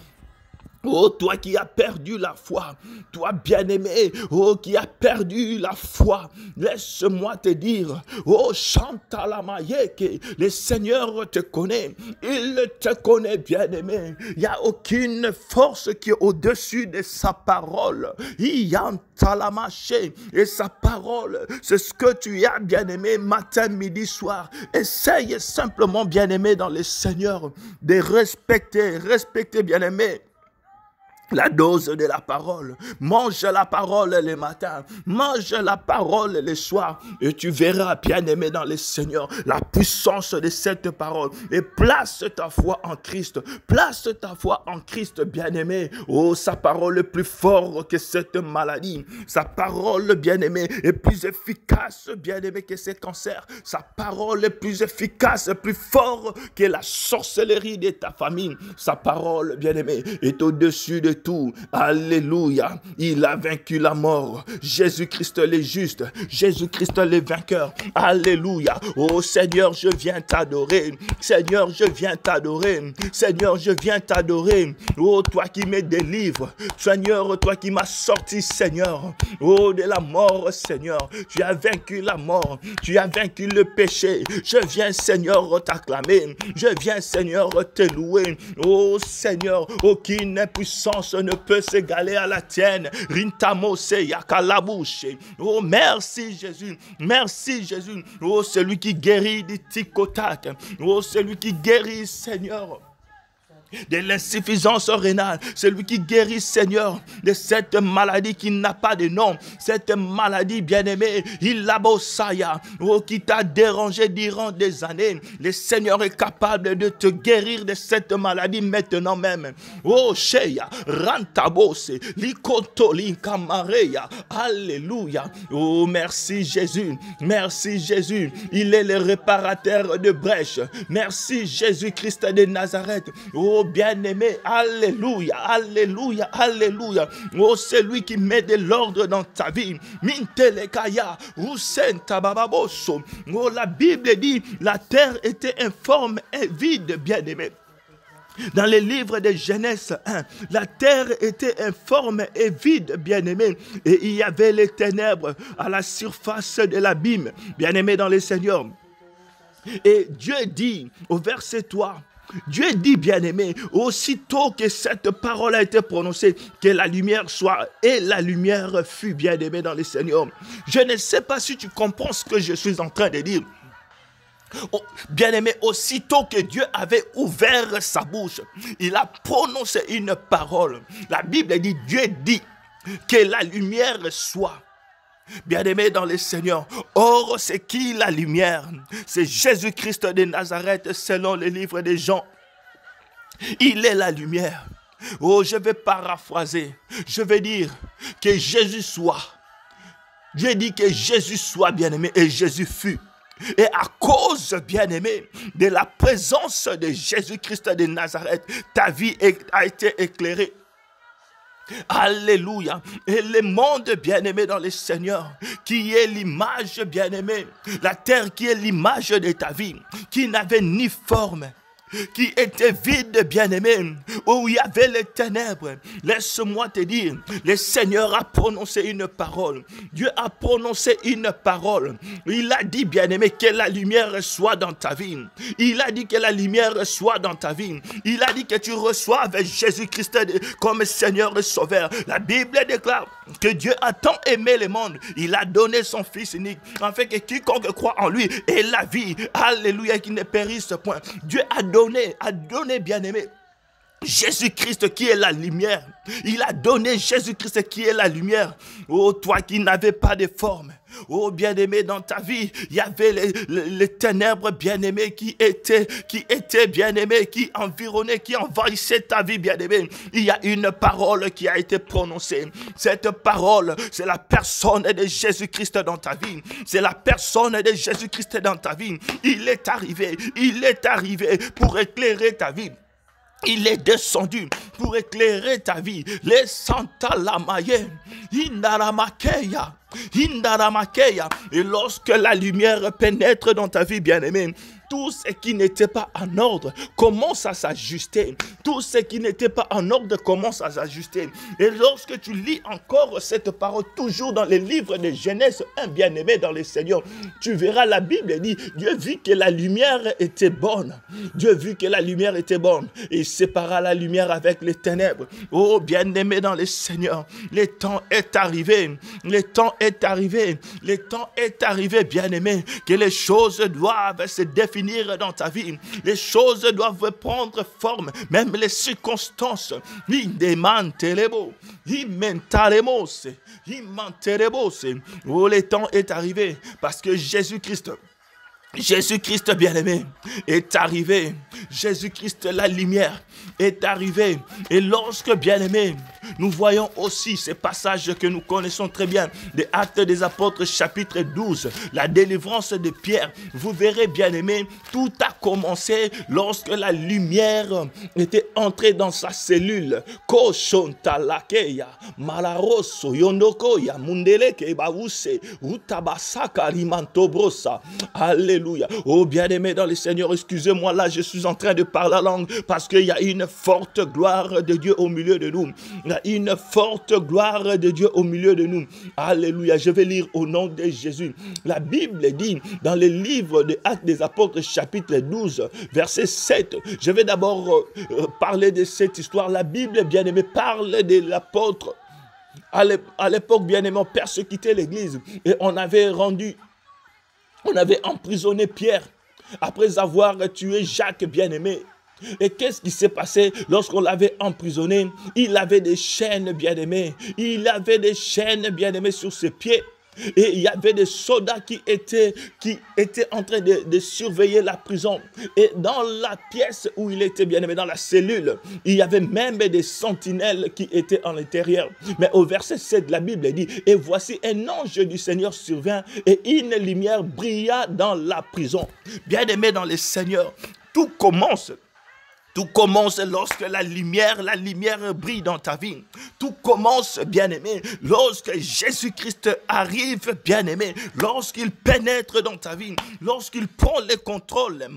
Oh, toi qui as perdu la foi, toi bien-aimé, oh, qui as perdu la foi, laisse-moi te dire, oh, Chantalamayeke, le Seigneur te connaît, il te connaît, bien-aimé. Il n'y a aucune force qui est au-dessus de sa parole. Et sa parole, c'est ce que tu as, bien-aimé, matin, midi, soir. Essaye simplement, bien-aimé, dans le Seigneur, de respecter, bien-aimé, la dose de la parole. Mange la parole le matin. Mange la parole le soir. Et tu verras, bien-aimé dans le Seigneur, la puissance de cette parole. Et place ta foi en Christ. Place ta foi en Christ, bien-aimé. Oh, sa parole est plus forte que cette maladie. Sa parole, bien-aimé, est plus efficace, bien-aimé, que ces cancers. Sa parole est plus efficace, plus forte que la sorcellerie de ta famille. Sa parole, bien-aimé, est au-dessus de malgré tout, alléluia, il a vaincu la mort. Jésus-Christ l'est juste, Jésus-Christ l'est vainqueur. Alléluia. Oh Seigneur, je viens t'adorer. Seigneur, je viens t'adorer. Seigneur, je viens t'adorer. Oh, toi qui me délivres. Seigneur, toi qui m'as sorti, Seigneur. Oh, de la mort, Seigneur. Tu as vaincu la mort. Tu as vaincu le péché. Je viens, Seigneur, t'acclamer. Je viens, Seigneur, te louer. Oh, Seigneur, aucune puissance ne peut s'égaler à la tienne. Rintamose yakalabouche. Oh, merci, Jésus. Merci, Jésus. Oh, celui qui guérit du tic-au-tac. Oh, celui qui guérit, Seigneur, de l'insuffisance rénale, celui qui guérit, Seigneur, de cette maladie qui n'a pas de nom, cette maladie, bien-aimée, Ilabosaya, oh, qui t'a dérangé durant des années. Le Seigneur est capable de te guérir de cette maladie maintenant même. Oh, Sheya, Rantabose, Likotoli Kamareya, Alléluia. Oh, merci Jésus, merci Jésus. Il est le réparateur de brèches. Merci Jésus-Christ de Nazareth. Oh, bien-aimé, alléluia, alléluia, alléluia. Oh, c'est lui qui met de l'ordre dans ta vie. Mintelekaya, Rusen Tabababoso. Oh, la Bible dit, la terre était informe et vide, bien-aimé. Dans les livres de Genèse 1, la terre était informe et vide, bien-aimé, et il y avait les ténèbres à la surface de l'abîme, bien-aimé dans le Seigneur. Et Dieu dit au verset 3, Dieu dit, bien-aimé, aussitôt que cette parole a été prononcée, que la lumière soit, et la lumière fut, bien-aimé dans le Seigneur. Je ne sais pas si tu comprends ce que je suis en train de dire. Oh, bien-aimé, aussitôt que Dieu avait ouvert sa bouche, il a prononcé une parole. La Bible dit, Dieu dit que la lumière soit. Bien-aimé dans le Seigneur, or c'est qui la lumière? C'est Jésus-Christ de Nazareth selon le livre de Jean. Il est la lumière. Oh, je vais paraphraser. Je vais dire que Jésus soit. Dieu dit que Jésus soit, bien-aimé, et Jésus fut. Et à cause, bien-aimé, de la présence de Jésus-Christ de Nazareth, ta vie a été éclairée. Alléluia. Et le monde, bien-aimé dans le Seigneur, qui est l'image, bien-aimé, la terre qui est l'image de ta vie, qui n'avait ni forme, qui était vide, bien-aimé, où il y avait les ténèbres. Laisse-moi te dire, le Seigneur a prononcé une parole. Dieu a prononcé une parole. Il a dit, bien-aimé, que la lumière soit dans ta vie. Il a dit que la lumière soit dans ta vie. Il a dit que tu reçoives Jésus-Christ comme Seigneur et Sauveur. La Bible déclare que Dieu a tant aimé le monde. Il a donné son Fils unique, afin que quiconque croit en lui ait la vie. Alléluia, qui ne périsse point. Dieu a donné, bien-aimé, Jésus-Christ qui est la lumière. Il a donné Jésus-Christ qui est la lumière. Oh, toi qui n'avais pas de forme. Oh, bien-aimé, dans ta vie, il y avait les ténèbres, bien-aimé, qui étaient bien-aimé, qui environnaient, qui envahissaient ta vie, bien-aimé. Il y a une parole qui a été prononcée. Cette parole, c'est la personne de Jésus-Christ dans ta vie. C'est la personne de Jésus-Christ dans ta vie. Il est arrivé pour éclairer ta vie. Il est descendu pour éclairer ta vie. Les Santa Lamaye, Indaramakeya. Et lorsque la lumière pénètre dans ta vie, bien-aimée, tout ce qui n'était pas en ordre commence à s'ajuster. Tout ce qui n'était pas en ordre commence à s'ajuster. Et lorsque tu lis encore cette parole, toujours dans les livres de Genèse 1, bien-aimé dans le Seigneur, tu verras, la Bible dit, Dieu vit que la lumière était bonne. Dieu vit que la lumière était bonne. Et il sépara la lumière avec les ténèbres. Oh, bien-aimé dans le Seigneur, le temps est arrivé. Le temps est arrivé. Le temps est arrivé, bien-aimé, que les choses doivent se définir dans ta vie. Les choses doivent prendre forme, même les circonstances. Oh, le temps est arrivé parce que Jésus-Christ Jésus-Christ bien-aimé est arrivé. Jésus-Christ, la lumière, est arrivé. Et lorsque, bien-aimé, nous voyons aussi ces passages que nous connaissons très bien, des Actes des Apôtres, chapitre 12, la délivrance de Pierre, vous verrez, bien-aimé, tout a commencé lorsque la lumière était entrée dans sa cellule. Koshontalakea, Malaroso, Yondokoya, Mundeleke, Bawuse, Utabasaka, Rimantobrosa. Alléluia. Oh, bien-aimé dans le Seigneur, excusez-moi, là, je suis en train de parler la langue parce qu'il y a une forte gloire de Dieu au milieu de nous. Il y a une forte gloire de Dieu au milieu de nous. Alléluia. Je vais lire au nom de Jésus. La Bible dit dans le livre des Actes des Apôtres, chapitre 12, verset 7. Je vais d'abord parler de cette histoire. La Bible, bien-aimé, parle de l'apôtre. À l'époque, bien-aimé, on persécutait l'église et on avait emprisonné Pierre après avoir tué Jacques, bien-aimé. Et qu'est-ce qui s'est passé lorsqu'on l'avait emprisonné? Il avait des chaînes, bien-aimé. Il avait des chaînes, bien-aimé, sur ses pieds. Et il y avait des soldats qui étaient en train de surveiller la prison. Et dans la pièce où il était, bien-aimé, dans la cellule, il y avait même des sentinelles qui étaient en l'intérieur. Mais au verset 7, la Bible dit, « Et voici un ange du Seigneur survint et une lumière brilla dans la prison. » Bien-aimé dans le Seigneur, tout commence lorsque la lumière brille dans ta vie. Tout commence, bien-aimé, lorsque Jésus-Christ arrive, bien-aimé, lorsqu'il pénètre dans ta vie, lorsqu'il prend le contrôle.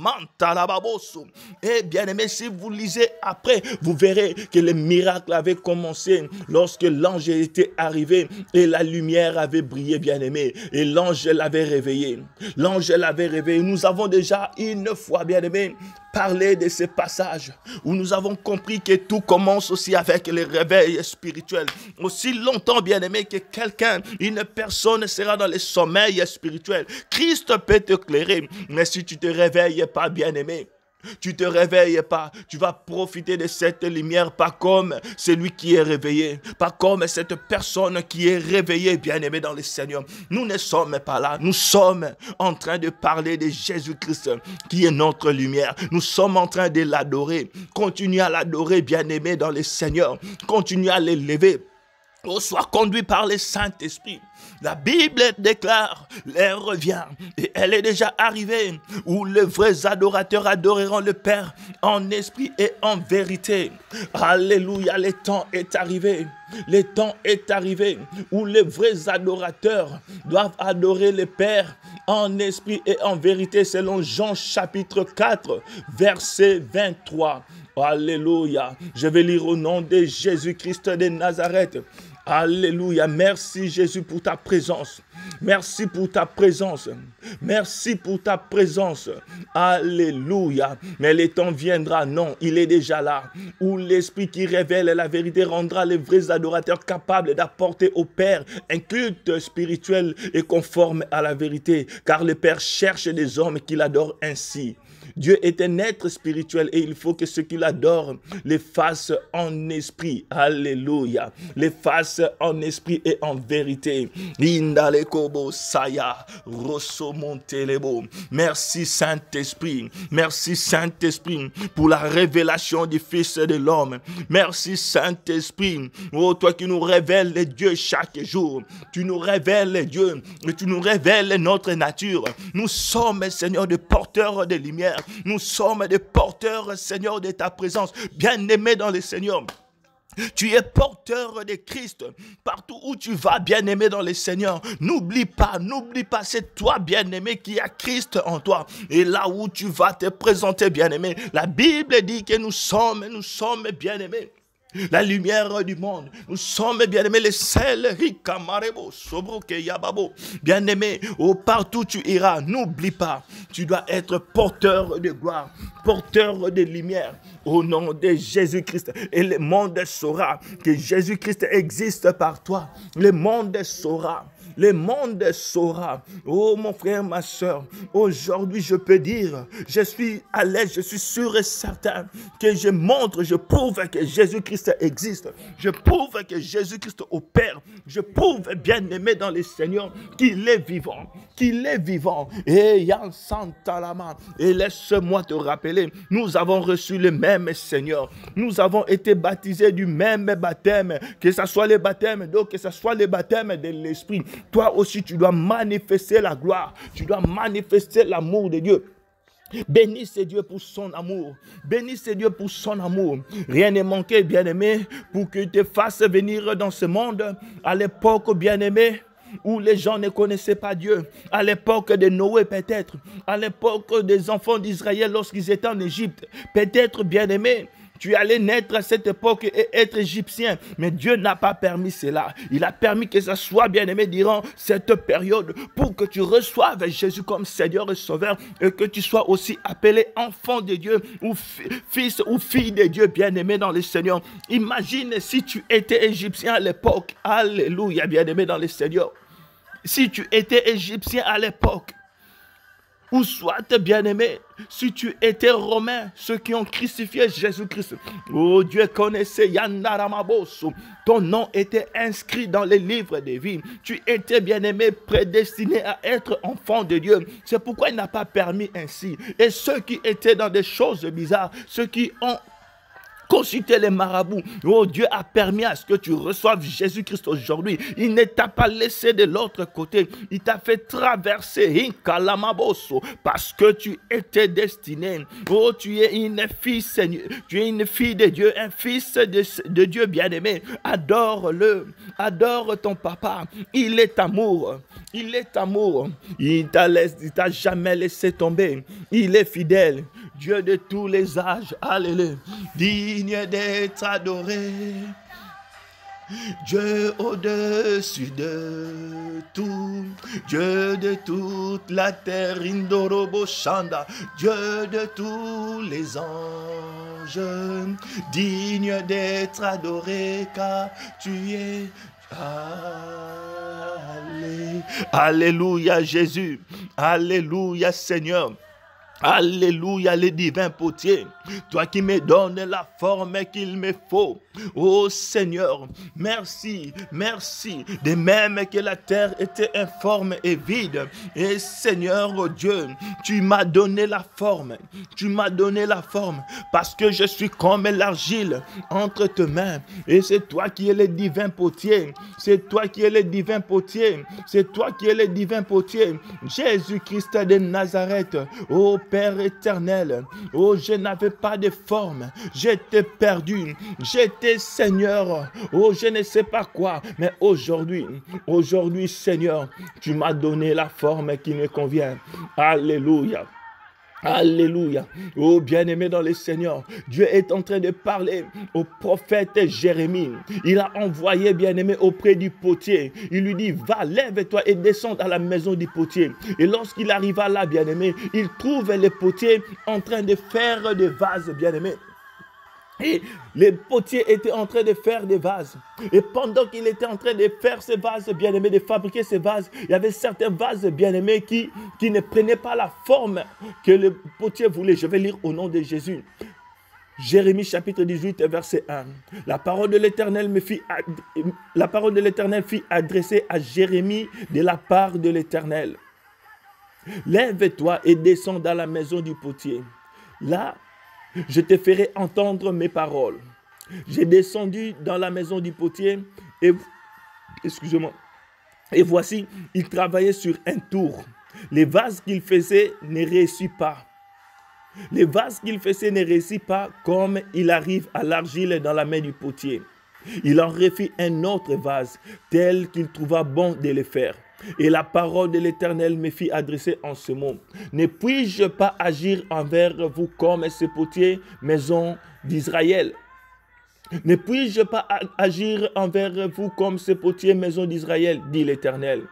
Et bien-aimé, si vous lisez après, vous verrez que le miracle avait commencé lorsque l'ange était arrivé et la lumière avait brillé, bien-aimé. Et l'ange l'avait réveillé. L'ange l'avait réveillé. Nous avons déjà une fois, bien-aimé, parler de ces passages où nous avons compris que tout commence aussi avec le réveil spirituel. Aussi longtemps, bien-aimé, que une personne sera dans le sommeil spirituel, Christ peut t'éclairer. Mais si tu ne te réveilles pas, bien-aimé, tu te réveilles pas, tu vas profiter de cette lumière, pas comme celui qui est réveillé, pas comme cette personne qui est réveillée, bien-aimé dans le Seigneur. Nous ne sommes pas là, nous sommes en train de parler de Jésus-Christ qui est notre lumière. Nous sommes en train de l'adorer. Continue à l'adorer, bien-aimé dans le Seigneur. Continue à l'élever. Sois conduit par le Saint-Esprit. La Bible déclare, l'heure revient et elle est déjà arrivée où les vrais adorateurs adoreront le Père en esprit et en vérité. Alléluia, le temps est arrivé. Le temps est arrivé où les vrais adorateurs doivent adorer le Père en esprit et en vérité selon Jean chapitre 4 verset 23. Alléluia. Je vais lire au nom de Jésus-Christ de Nazareth. Alléluia. Merci Jésus pour ta présence. Merci pour ta présence. Merci pour ta présence. Alléluia. Mais le temps viendra, non, il est déjà là, où l'Esprit qui révèle la vérité rendra les vrais adorateurs capables d'apporter au Père un culte spirituel et conforme à la vérité, car le Père cherche des hommes qui l'adorent ainsi. Dieu est un être spirituel et il faut que ceux qui l'adorent les fassent en esprit. Alléluia. Les fassent en esprit et en vérité. Merci Saint-Esprit. Merci Saint-Esprit pour la révélation du Fils de l'homme. Merci Saint-Esprit. Oh, toi qui nous révèles les dieux chaque jour. Tu nous révèles les dieux et tu nous révèles notre nature. Nous sommes, Seigneur, des porteurs de lumière. Nous sommes des porteurs, Seigneur, de ta présence. Bien-aimés dans le Seigneur. Tu es porteur de Christ. Partout où tu vas, bien-aimé dans le Seigneur, n'oublie pas, c'est toi, bien-aimé, qui a Christ en toi. Et là où tu vas te présenter, bien-aimé, la Bible dit que nous sommes bien-aimés. La lumière du monde. Nous sommes bien-aimés, les sels, bien-aimés, partout tu iras, n'oublie pas, tu dois être porteur de gloire, porteur de lumière, au nom de Jésus-Christ. Et le monde saura que Jésus-Christ existe par toi. Le monde saura. Le monde saura. Oh mon frère, ma soeur, aujourd'hui je peux dire, je suis à l'aise, je suis sûr et certain que je montre, je prouve que Jésus-Christ existe. Je prouve que Jésus-Christ opère. Je prouve, bien-aimé dans le Seigneur, qu'il est vivant. Qu'il est vivant. Et Yan Santalama. Et laisse-moi te rappeler, nous avons reçu le même Seigneur. Nous avons été baptisés du même baptême, que ce soit le baptême d'eau, que ce soit le baptême de l'Esprit. Toi aussi, tu dois manifester la gloire. Tu dois manifester l'amour de Dieu. Bénisse Dieu pour son amour. Bénisse Dieu pour son amour. Rien n'est manqué, bien-aimé, pour que te fasse venir dans ce monde. À l'époque, bien-aimé, où les gens ne connaissaient pas Dieu, à l'époque de Noé peut-être, à l'époque des enfants d'Israël lorsqu'ils étaient en Égypte, peut-être, bien-aimé, tu allais naître à cette époque et être égyptien. Mais Dieu n'a pas permis cela. Il a permis que ça soit, bien-aimé, durant cette période pour que tu reçoives Jésus comme Seigneur et Sauveur et que tu sois aussi appelé enfant de Dieu ou fils ou fille de Dieu, bien-aimé dans le Seigneur. Imagine si tu étais égyptien à l'époque. Alléluia, bien-aimé dans le Seigneur. Si tu étais égyptien à l'époque, ou soit, bien-aimé, si tu étais romain, ceux qui ont crucifié Jésus-Christ. Oh, Dieu connaissait Yandaramabosu. Ton nom était inscrit dans les livres des vies. Tu étais, bien-aimé, prédestiné à être enfant de Dieu. C'est pourquoi il n'a pas permis ainsi. Et ceux qui étaient dans des choses bizarres, ceux qui ont consulter les marabouts. Oh, Dieu a permis à ce que tu reçoives Jésus-Christ aujourd'hui. Il ne t'a pas laissé de l'autre côté. Il t'a fait traverser parce que tu étais destiné. Oh, tu es une fille, Seigneur. Tu es une fille de Dieu, un fils de Dieu bien-aimé. Adore-le. Adore ton papa. Il est amour. Il est amour. Il t'a jamais laissé tomber. Il est fidèle. Dieu de tous les âges. Alléluia. Digne d'être adoré. Dieu au-dessus de tout, Dieu de toute la terre, Indorobo Shanda, Dieu de tous les anges, digne d'être adoré car tu es. Alléluia Jésus, Alléluia Seigneur. Alléluia, le divin potier, toi qui me donnes la forme qu'il me faut. Oh Seigneur, merci, merci. De même que la terre était informe et vide. Et Seigneur, oh Dieu, tu m'as donné la forme. Tu m'as donné la forme parce que je suis comme l'argile entre tes mains. Et c'est toi qui es le divin potier. C'est toi qui es le divin potier. C'est toi qui es le divin potier. Jésus-Christ de Nazareth. Oh Père éternel, oh, je n'avais pas de forme, j'étais perdu, j'étais Seigneur, oh, je ne sais pas quoi, mais aujourd'hui, Seigneur, tu m'as donné la forme qui me convient. Alléluia. Alléluia. Oh bien-aimé dans le Seigneur, Dieu est en train de parler au prophète Jérémie. Il a envoyé bien-aimé auprès du potier. Il lui dit, va, lève-toi et descends à la maison du potier. Et lorsqu'il arriva là, bien-aimé, il trouve le potier en train de faire des vases, bien-aimé. Et les potiers étaient en train de faire des vases. Et pendant qu'il était en train de faire ces vases bien-aimés, de fabriquer ces vases, il y avait certains vases bien-aimés qui ne prenaient pas la forme que le potier voulait. Je vais lire au nom de Jésus. Jérémie chapitre 18, verset 1. La parole de l'Éternel fut adressée à Jérémie de la part de l'Éternel. Lève-toi et descends dans la maison du potier. Là, je te ferai entendre mes paroles. J'ai descendu dans la maison du potier et, et voici, il travaillait sur un tour. Les vases qu'il faisait ne réussissent pas. Les vases qu'il faisait ne réussissent pas comme il arrive à l'argile dans la main du potier. Il en refit un autre vase tel qu'il trouva bon de le faire. Et la parole de l'Éternel me fit adresser en ce mot. Ne puis-je pas agir envers vous comme ce potier, maison d'Israël? Ne puis-je pas agir envers vous comme ce potier, maison d'Israël, dit l'Éternel.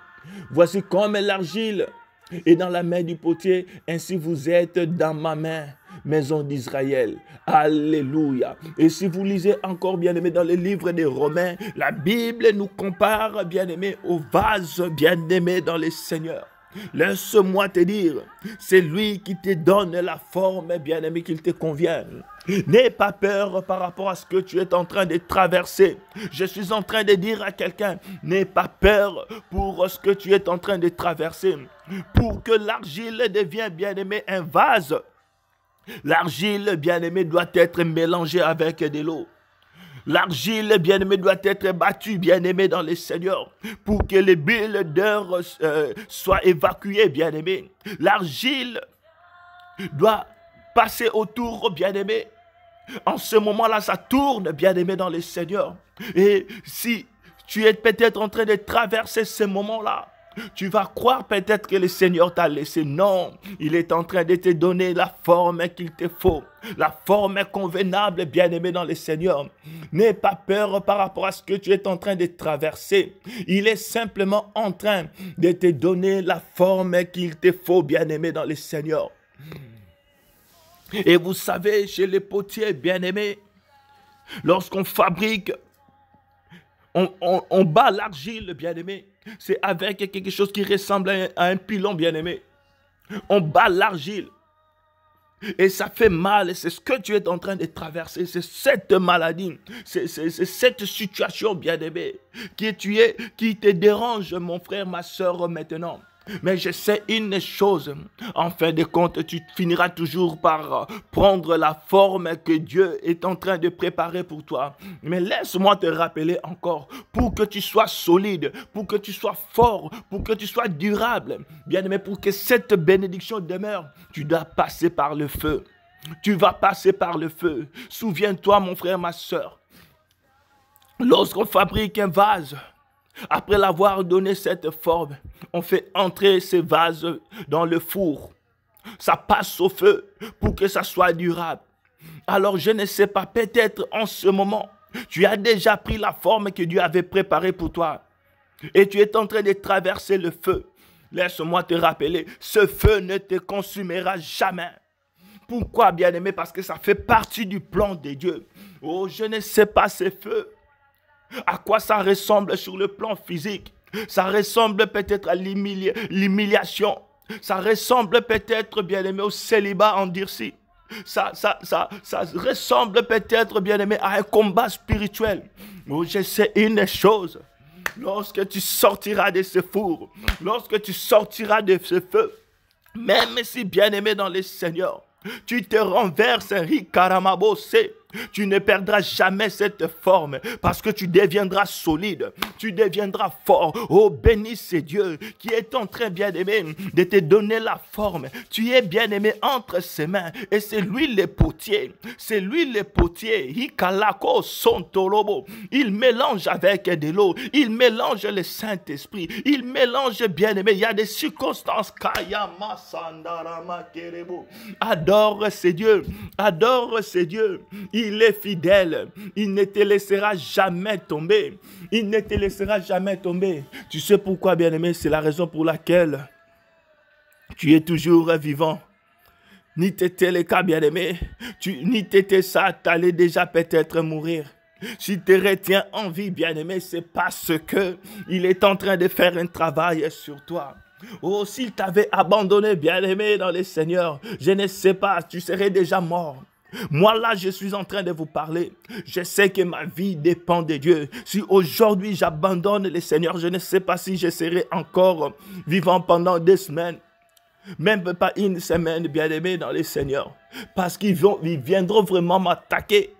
Voici comme l'argile est dans la main du potier, ainsi vous êtes dans ma main. maison d'Israël. Alléluia. Et si vous lisez encore, bien-aimé, dans les livres des Romains, la Bible nous compare, bien-aimé, au vase, bien-aimé, dans les seigneurs. Laisse-moi te dire, c'est lui qui te donne la forme, bien-aimé, qu'il te convient. N'aie pas peur par rapport à ce que tu es en train de traverser. Je suis en train de dire à quelqu'un, n'aie pas peur pour ce que tu es en train de traverser. Pour que l'argile devienne, bien-aimé, un vase, l'argile, bien-aimé, doit être mélangée avec de l'eau. L'argile, bien-aimé, doit être battue, bien-aimé, dans les seigneurs, pour que les bulles d'air soient évacuées, bien-aimé. L'argile doit passer autour, bien-aimé. En ce moment-là, ça tourne, bien-aimé, dans les seigneurs. Et si tu es peut-être en train de traverser ce moment-là, tu vas croire peut-être que le Seigneur t'a laissé. Non, il est en train de te donner la forme qu'il te faut. La forme convenable, bien-aimé, dans le Seigneur. N'aie pas peur par rapport à ce que tu es en train de traverser. Il est simplement en train de te donner la forme qu'il te faut, bien-aimé, dans le Seigneur. Et vous savez, chez les potiers, bien-aimés, lorsqu'on fabrique, on bat l'argile, bien-aimé. C'est avec quelque chose qui ressemble à un pilon, bien-aimé. On bat l'argile. Et ça fait mal. C'est ce que tu es en train de traverser. C'est cette maladie. C'est cette situation, bien-aimé, qui te dérange, mon frère, ma soeur, maintenant. Mais je sais une chose, en fin de compte, tu finiras toujours par prendre la forme que Dieu est en train de préparer pour toi. Mais laisse-moi te rappeler encore, pour que tu sois solide, pour que tu sois fort, pour que tu sois durable, bien aimé, pour que cette bénédiction demeure, tu dois passer par le feu. Tu vas passer par le feu. Souviens-toi, mon frère, ma soeur, lorsqu'on fabrique un vase, après l'avoir donné cette forme, on fait entrer ces vases dans le four. Ça passe au feu pour que ça soit durable. Alors je ne sais pas, peut-être en ce moment, tu as déjà pris la forme que Dieu avait préparée pour toi. Et tu es en train de traverser le feu. Laisse-moi te rappeler, ce feu ne te consumera jamais. Pourquoi, bien-aimé? Parce que ça fait partie du plan de Dieu. Oh, je ne sais pas ce feu. À quoi ça ressemble sur le plan physique? Ça ressemble peut-être à l'humiliation. Ça ressemble peut-être, bien-aimé, au célibat endurci. Ça ressemble peut-être, bien-aimé, à un combat spirituel. Oh, je sais une chose. Lorsque tu sortiras de ce four, lorsque tu sortiras de ce feu, même si, bien-aimé dans le Seigneur, tu te renverses, tu ne perdras jamais cette forme parce que tu deviendras solide, tu deviendras fort. Oh, béni c'est Dieu qui est en train, bien-aimé, de te donner la forme. Tu es, bien-aimé, entre ses mains et c'est lui le potier. C'est lui le potier. Il mélange avec de l'eau, il mélange le Saint-Esprit, il mélange, bien-aimé. Il y a des circonstances. Adore ce Dieu, adore ce Dieu. Il est fidèle. Il ne te laissera jamais tomber. Il ne te laissera jamais tomber. Tu sais pourquoi, bien-aimé? C'est la raison pour laquelle tu es toujours vivant. Ni t'étais le cas, bien-aimé. Ni t'étais ça, t'allais déjà peut-être mourir. Si tu retiens en vie, bien-aimé, c'est parce que il est en train de faire un travail sur toi. Oh, s'il t'avait abandonné, bien-aimé, dans le Seigneur, je ne sais pas, tu serais déjà mort. Moi là, je suis en train de vous parler. Je sais que ma vie dépend de Dieu. Si aujourd'hui j'abandonne le Seigneur, je ne sais pas si je serai encore vivant pendant 2 semaines. Même pas 1 semaine, bien-aimé, dans le Seigneur. Parce qu'ils viendront vraiment m'attaquer.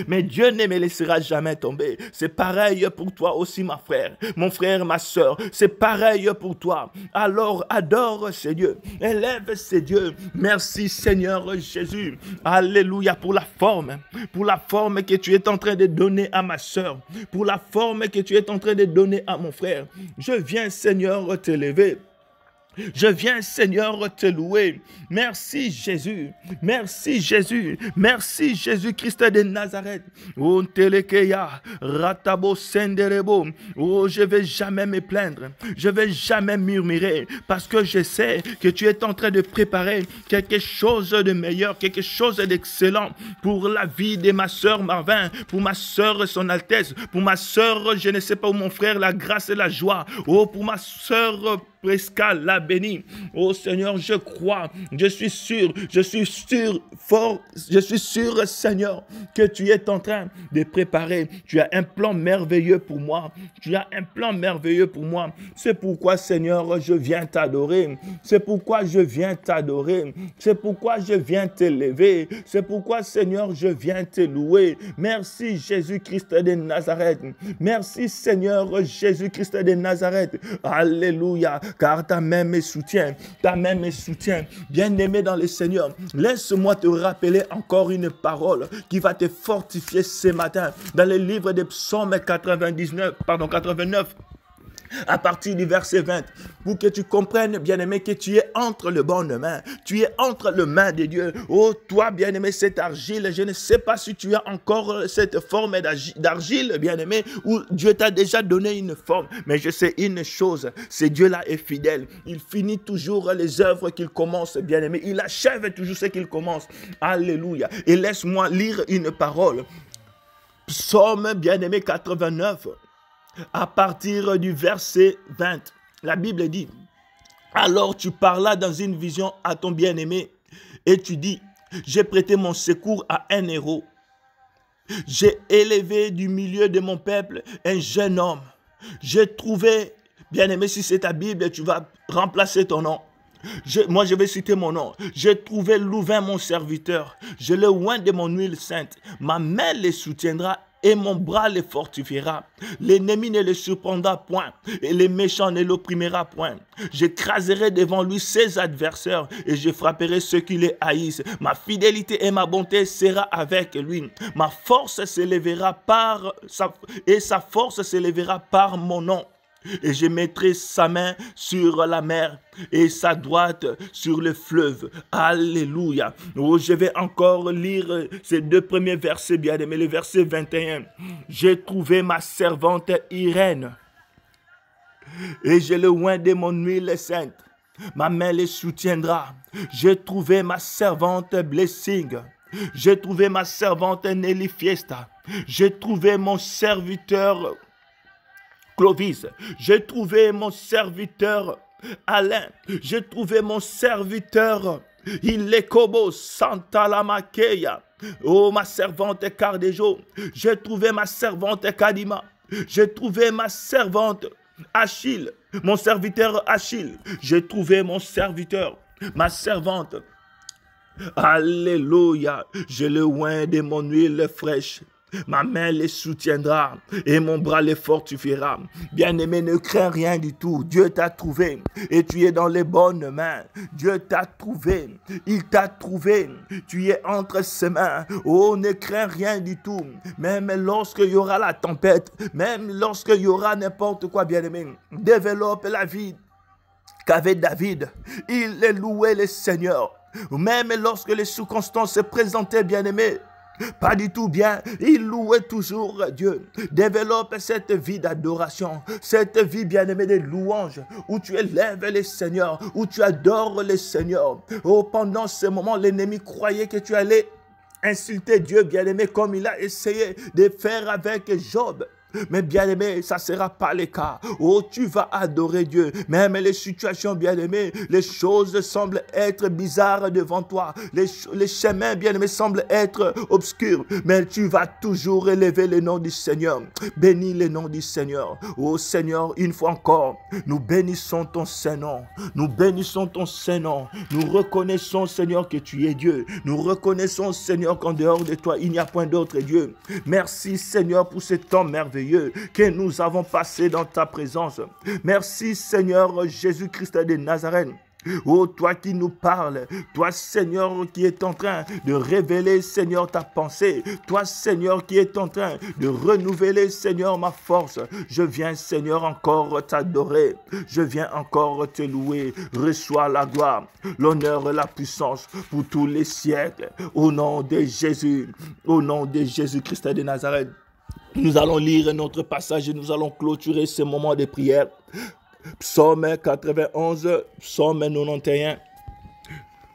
Mais Dieu ne me laissera jamais tomber. C'est pareil pour toi aussi, ma frère, mon frère, ma soeur. C'est pareil pour toi. Alors adore ce Dieu. Élève ce Dieu. Merci Seigneur Jésus. Alléluia pour la forme. Pour la forme que tu es en train de donner à ma soeur. Pour la forme que tu es en train de donner à mon frère. Je viens, Seigneur, t'élever. Je viens, Seigneur, te louer. Merci, Jésus. Merci, Jésus. Merci, Jésus-Christ de Nazareth. Oh, Telekeya, Ratabo Senderebo. Oh, je ne vais jamais me plaindre. Je ne vais jamais murmurer parce que je sais que tu es en train de préparer quelque chose de meilleur, quelque chose d'excellent pour la vie de ma sœur Marvin, pour ma sœur Son Altesse, pour ma sœur, je ne sais pas où mon frère, la grâce et la joie. Oh, pour ma sœur Prescal, la bénie. Oh Seigneur, je crois, je suis sûr, fort, je suis sûr, Seigneur, que tu es en train de préparer. Tu as un plan merveilleux pour moi. Tu as un plan merveilleux pour moi. C'est pourquoi, Seigneur, je viens t'adorer. C'est pourquoi je viens t'adorer. C'est pourquoi je viens t'élever. C'est pourquoi, Seigneur, je viens te louer. Merci, Jésus-Christ de Nazareth. Merci, Seigneur, Jésus-Christ de Nazareth. Alléluia. Car ta main me soutient, ta main me soutient. Bien-aimé dans le Seigneur, laisse-moi te rappeler encore une parole qui va te fortifier ce matin. Dans le livre des psaumes 89, à partir du verset 20, pour que tu comprennes, bien-aimé, que tu es entre les bonnes mains. Tu es entre les mains de Dieu. Oh, toi, bien-aimé, cette argile, je ne sais pas si tu as encore cette forme d'argile, bien-aimé, ou Dieu t'a déjà donné une forme. Mais je sais une chose, c'est Dieu-là est fidèle. Il finit toujours les œuvres qu'il commence, bien-aimé. Il achève toujours ce qu'il commence. Alléluia. Et laisse-moi lire une parole. Psaume, bien-aimé, 89. À partir du verset 20, la Bible dit, « Alors tu parlas dans une vision à ton bien-aimé et tu dis, j'ai prêté mon secours à un héros. J'ai élevé du milieu de mon peuple un jeune homme. J'ai trouvé, bien-aimé, si c'est ta Bible, tu vas remplacer ton nom. Moi, je vais citer mon nom. J'ai trouvé Louvain, mon serviteur. Je le oint de mon huile sainte. Ma main les soutiendra et mon bras les fortifiera. L'ennemi ne le surprendra point et les méchants ne l'opprimera point. J'écraserai devant lui ses adversaires et je frapperai ceux qui les haïssent. Ma fidélité et ma bonté sera avec lui. Ma force s'élèvera sa force s'élèvera par mon nom. Et je mettrai sa main sur la mer et sa droite sur le fleuve. Alléluia. Oh, je vais encore lire ces deux premiers versets, bien aimés. Le verset 21. J'ai trouvé ma servante Irène et je le oint de mon huile sainte. Ma main les soutiendra. J'ai trouvé ma servante Blessing. J'ai trouvé ma servante Nelly Fiesta. J'ai trouvé mon serviteur Clovis, j'ai trouvé mon serviteur Alain, j'ai trouvé mon serviteur Ilekobo Santalamakeya, oh ma servante Cardejo, j'ai trouvé ma servante Kadima, j'ai trouvé ma servante Achille, mon serviteur Achille, j'ai trouvé mon serviteur, ma servante. Alléluia, je le oint de mon huile fraîche. Ma main les soutiendra et mon bras les fortifiera. Bien-aimé, ne crains rien du tout. Dieu t'a trouvé et tu es dans les bonnes mains. Dieu t'a trouvé. Il t'a trouvé. Tu es entre ses mains. Oh, ne crains rien du tout. Même lorsqu'il y aura la tempête, même lorsqu'il y aura n'importe quoi, bien-aimé, développe la vie qu'avait David. Il louait le Seigneur. Même lorsque les circonstances se présentaient, bien-aimé, pas du tout bien, il louait toujours Dieu. Développe cette vie d'adoration, cette vie bien-aimée de louange, où tu élèves le Seigneur, où tu adores le Seigneur. Oh, pendant ce moment, l'ennemi croyait que tu allais insulter Dieu, bien-aimé, comme il a essayé de faire avec Job. Mais bien-aimé, ça ne sera pas le cas. Oh, tu vas adorer Dieu. Même les situations, bien-aimé, les choses semblent être bizarres devant toi. Les chemins, bien-aimé, semblent être obscurs. Mais tu vas toujours élever le nom du Seigneur. Bénis le nom du Seigneur. Oh Seigneur, une fois encore, nous bénissons ton Saint-Nom. Nous bénissons ton Saint-Nom. Nous reconnaissons, Seigneur, que tu es Dieu. Nous reconnaissons, Seigneur, qu'en dehors de toi, il n'y a point d'autre Dieu. Merci, Seigneur, pour ce temps merveilleux que nous avons passé dans ta présence. Merci Seigneur Jésus-Christ de Nazareth Oh, toi qui nous parles, toi Seigneur qui est en train de révéler Seigneur ta pensée, toi Seigneur qui est en train de renouveler Seigneur ma force, je viens Seigneur encore t'adorer, je viens encore te louer, reçois la gloire, l'honneur et la puissance pour tous les siècles, au nom de Jésus, au nom de Jésus-Christ de Nazareth. Nous allons lire notre passage et nous allons clôturer ce moment de prière. Psaume 91, Psaume 91.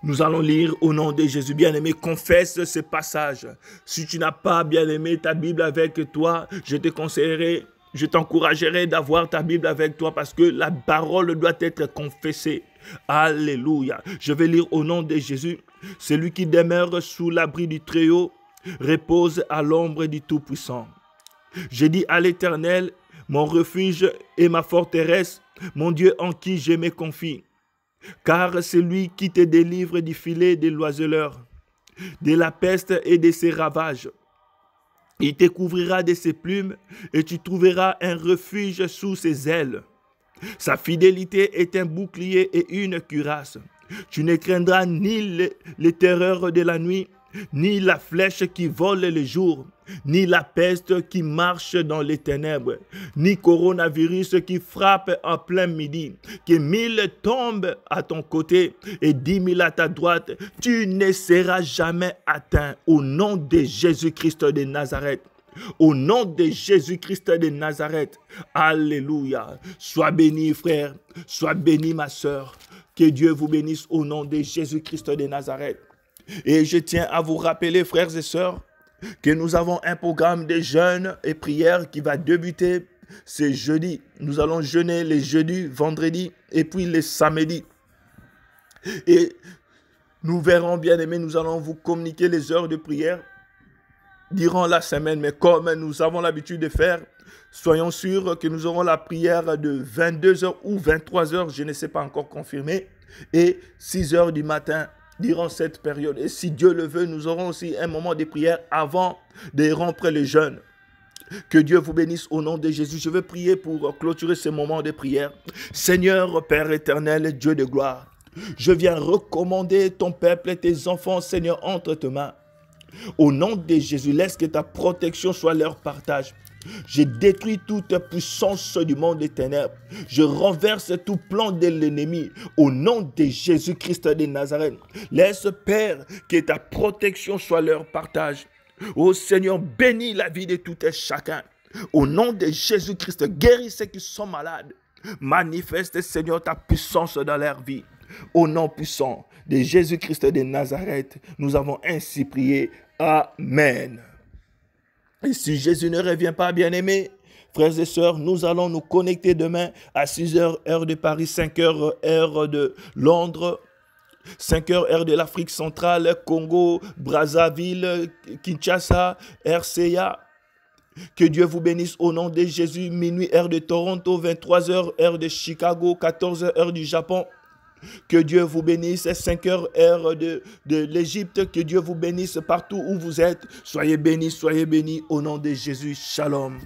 Nous allons lire au nom de Jésus. Bien-aimé, confesse ce passage. Si tu n'as pas, bien-aimé, ta Bible avec toi, je te conseillerais, je t'encouragerais d'avoir ta Bible avec toi parce que la parole doit être confessée. Alléluia. Je vais lire au nom de Jésus. Celui qui demeure sous l'abri du Très-Haut repose à l'ombre du Tout-Puissant. J'ai dit à l'Éternel, mon refuge et ma forteresse, mon Dieu en qui je me confie. Car c'est lui qui te délivre du filet des l'oiseleur, de la peste et de ses ravages. Il te couvrira de ses plumes et tu trouveras un refuge sous ses ailes. Sa fidélité est un bouclier et une cuirasse. Tu ne craindras ni les terreurs de la nuit, ni la flèche qui vole le jour, ni la peste qui marche dans les ténèbres, ni coronavirus qui frappe en plein midi. Que 1000 tombent à ton côté et 10 000 à ta droite, tu ne seras jamais atteint. Au nom de Jésus-Christ de Nazareth. Au nom de Jésus-Christ de Nazareth. Alléluia. Sois béni, frère. Sois béni, ma sœur. Que Dieu vous bénisse au nom de Jésus-Christ de Nazareth. Et je tiens à vous rappeler, frères et sœurs, que nous avons un programme de jeûne et prière qui va débuter ce jeudi. Nous allons jeûner les jeudis, vendredis et puis les samedis. Et nous verrons, bien aimés, nous allons vous communiquer les heures de prière durant la semaine. Mais comme nous avons l'habitude de faire, soyons sûrs que nous aurons la prière de 22h ou 23h, je ne sais pas encore confirmé, et 6h du matin. Durant cette période. Et si Dieu le veut, nous aurons aussi un moment de prière avant de rompre le jeûne. Que Dieu vous bénisse au nom de Jésus. Je veux prier pour clôturer ce moment de prière. Seigneur, Père éternel, Dieu de gloire, je viens recommander ton peuple et tes enfants, Seigneur, entre tes mains. Au nom de Jésus, laisse que ta protection soit leur partage. Je détruis toute puissance du monde des ténèbres. Je renverse tout plan de l'ennemi. Au nom de Jésus-Christ de Nazareth. Laisse, Père, que ta protection soit leur partage. Ô Seigneur, bénis la vie de tout et chacun. Au nom de Jésus-Christ, guéris ceux qui sont malades. Manifeste, Seigneur, ta puissance dans leur vie. Au nom puissant de Jésus-Christ de Nazareth, nous avons ainsi prié. Amen. Et si Jésus ne revient pas, bien-aimés, frères et sœurs, nous allons nous connecter demain à 6h, heure de Paris, 5h, heure de Londres, 5h, heure de l'Afrique centrale, Congo, Brazzaville, Kinshasa, RCA. Que Dieu vous bénisse au nom de Jésus. Minuit, heure de Toronto, 23h, heure de Chicago, 14h, heure du Japon. Que Dieu vous bénisse, 5h, heure de l'Égypte. Que Dieu vous bénisse partout où vous êtes. Soyez bénis au nom de Jésus. Shalom.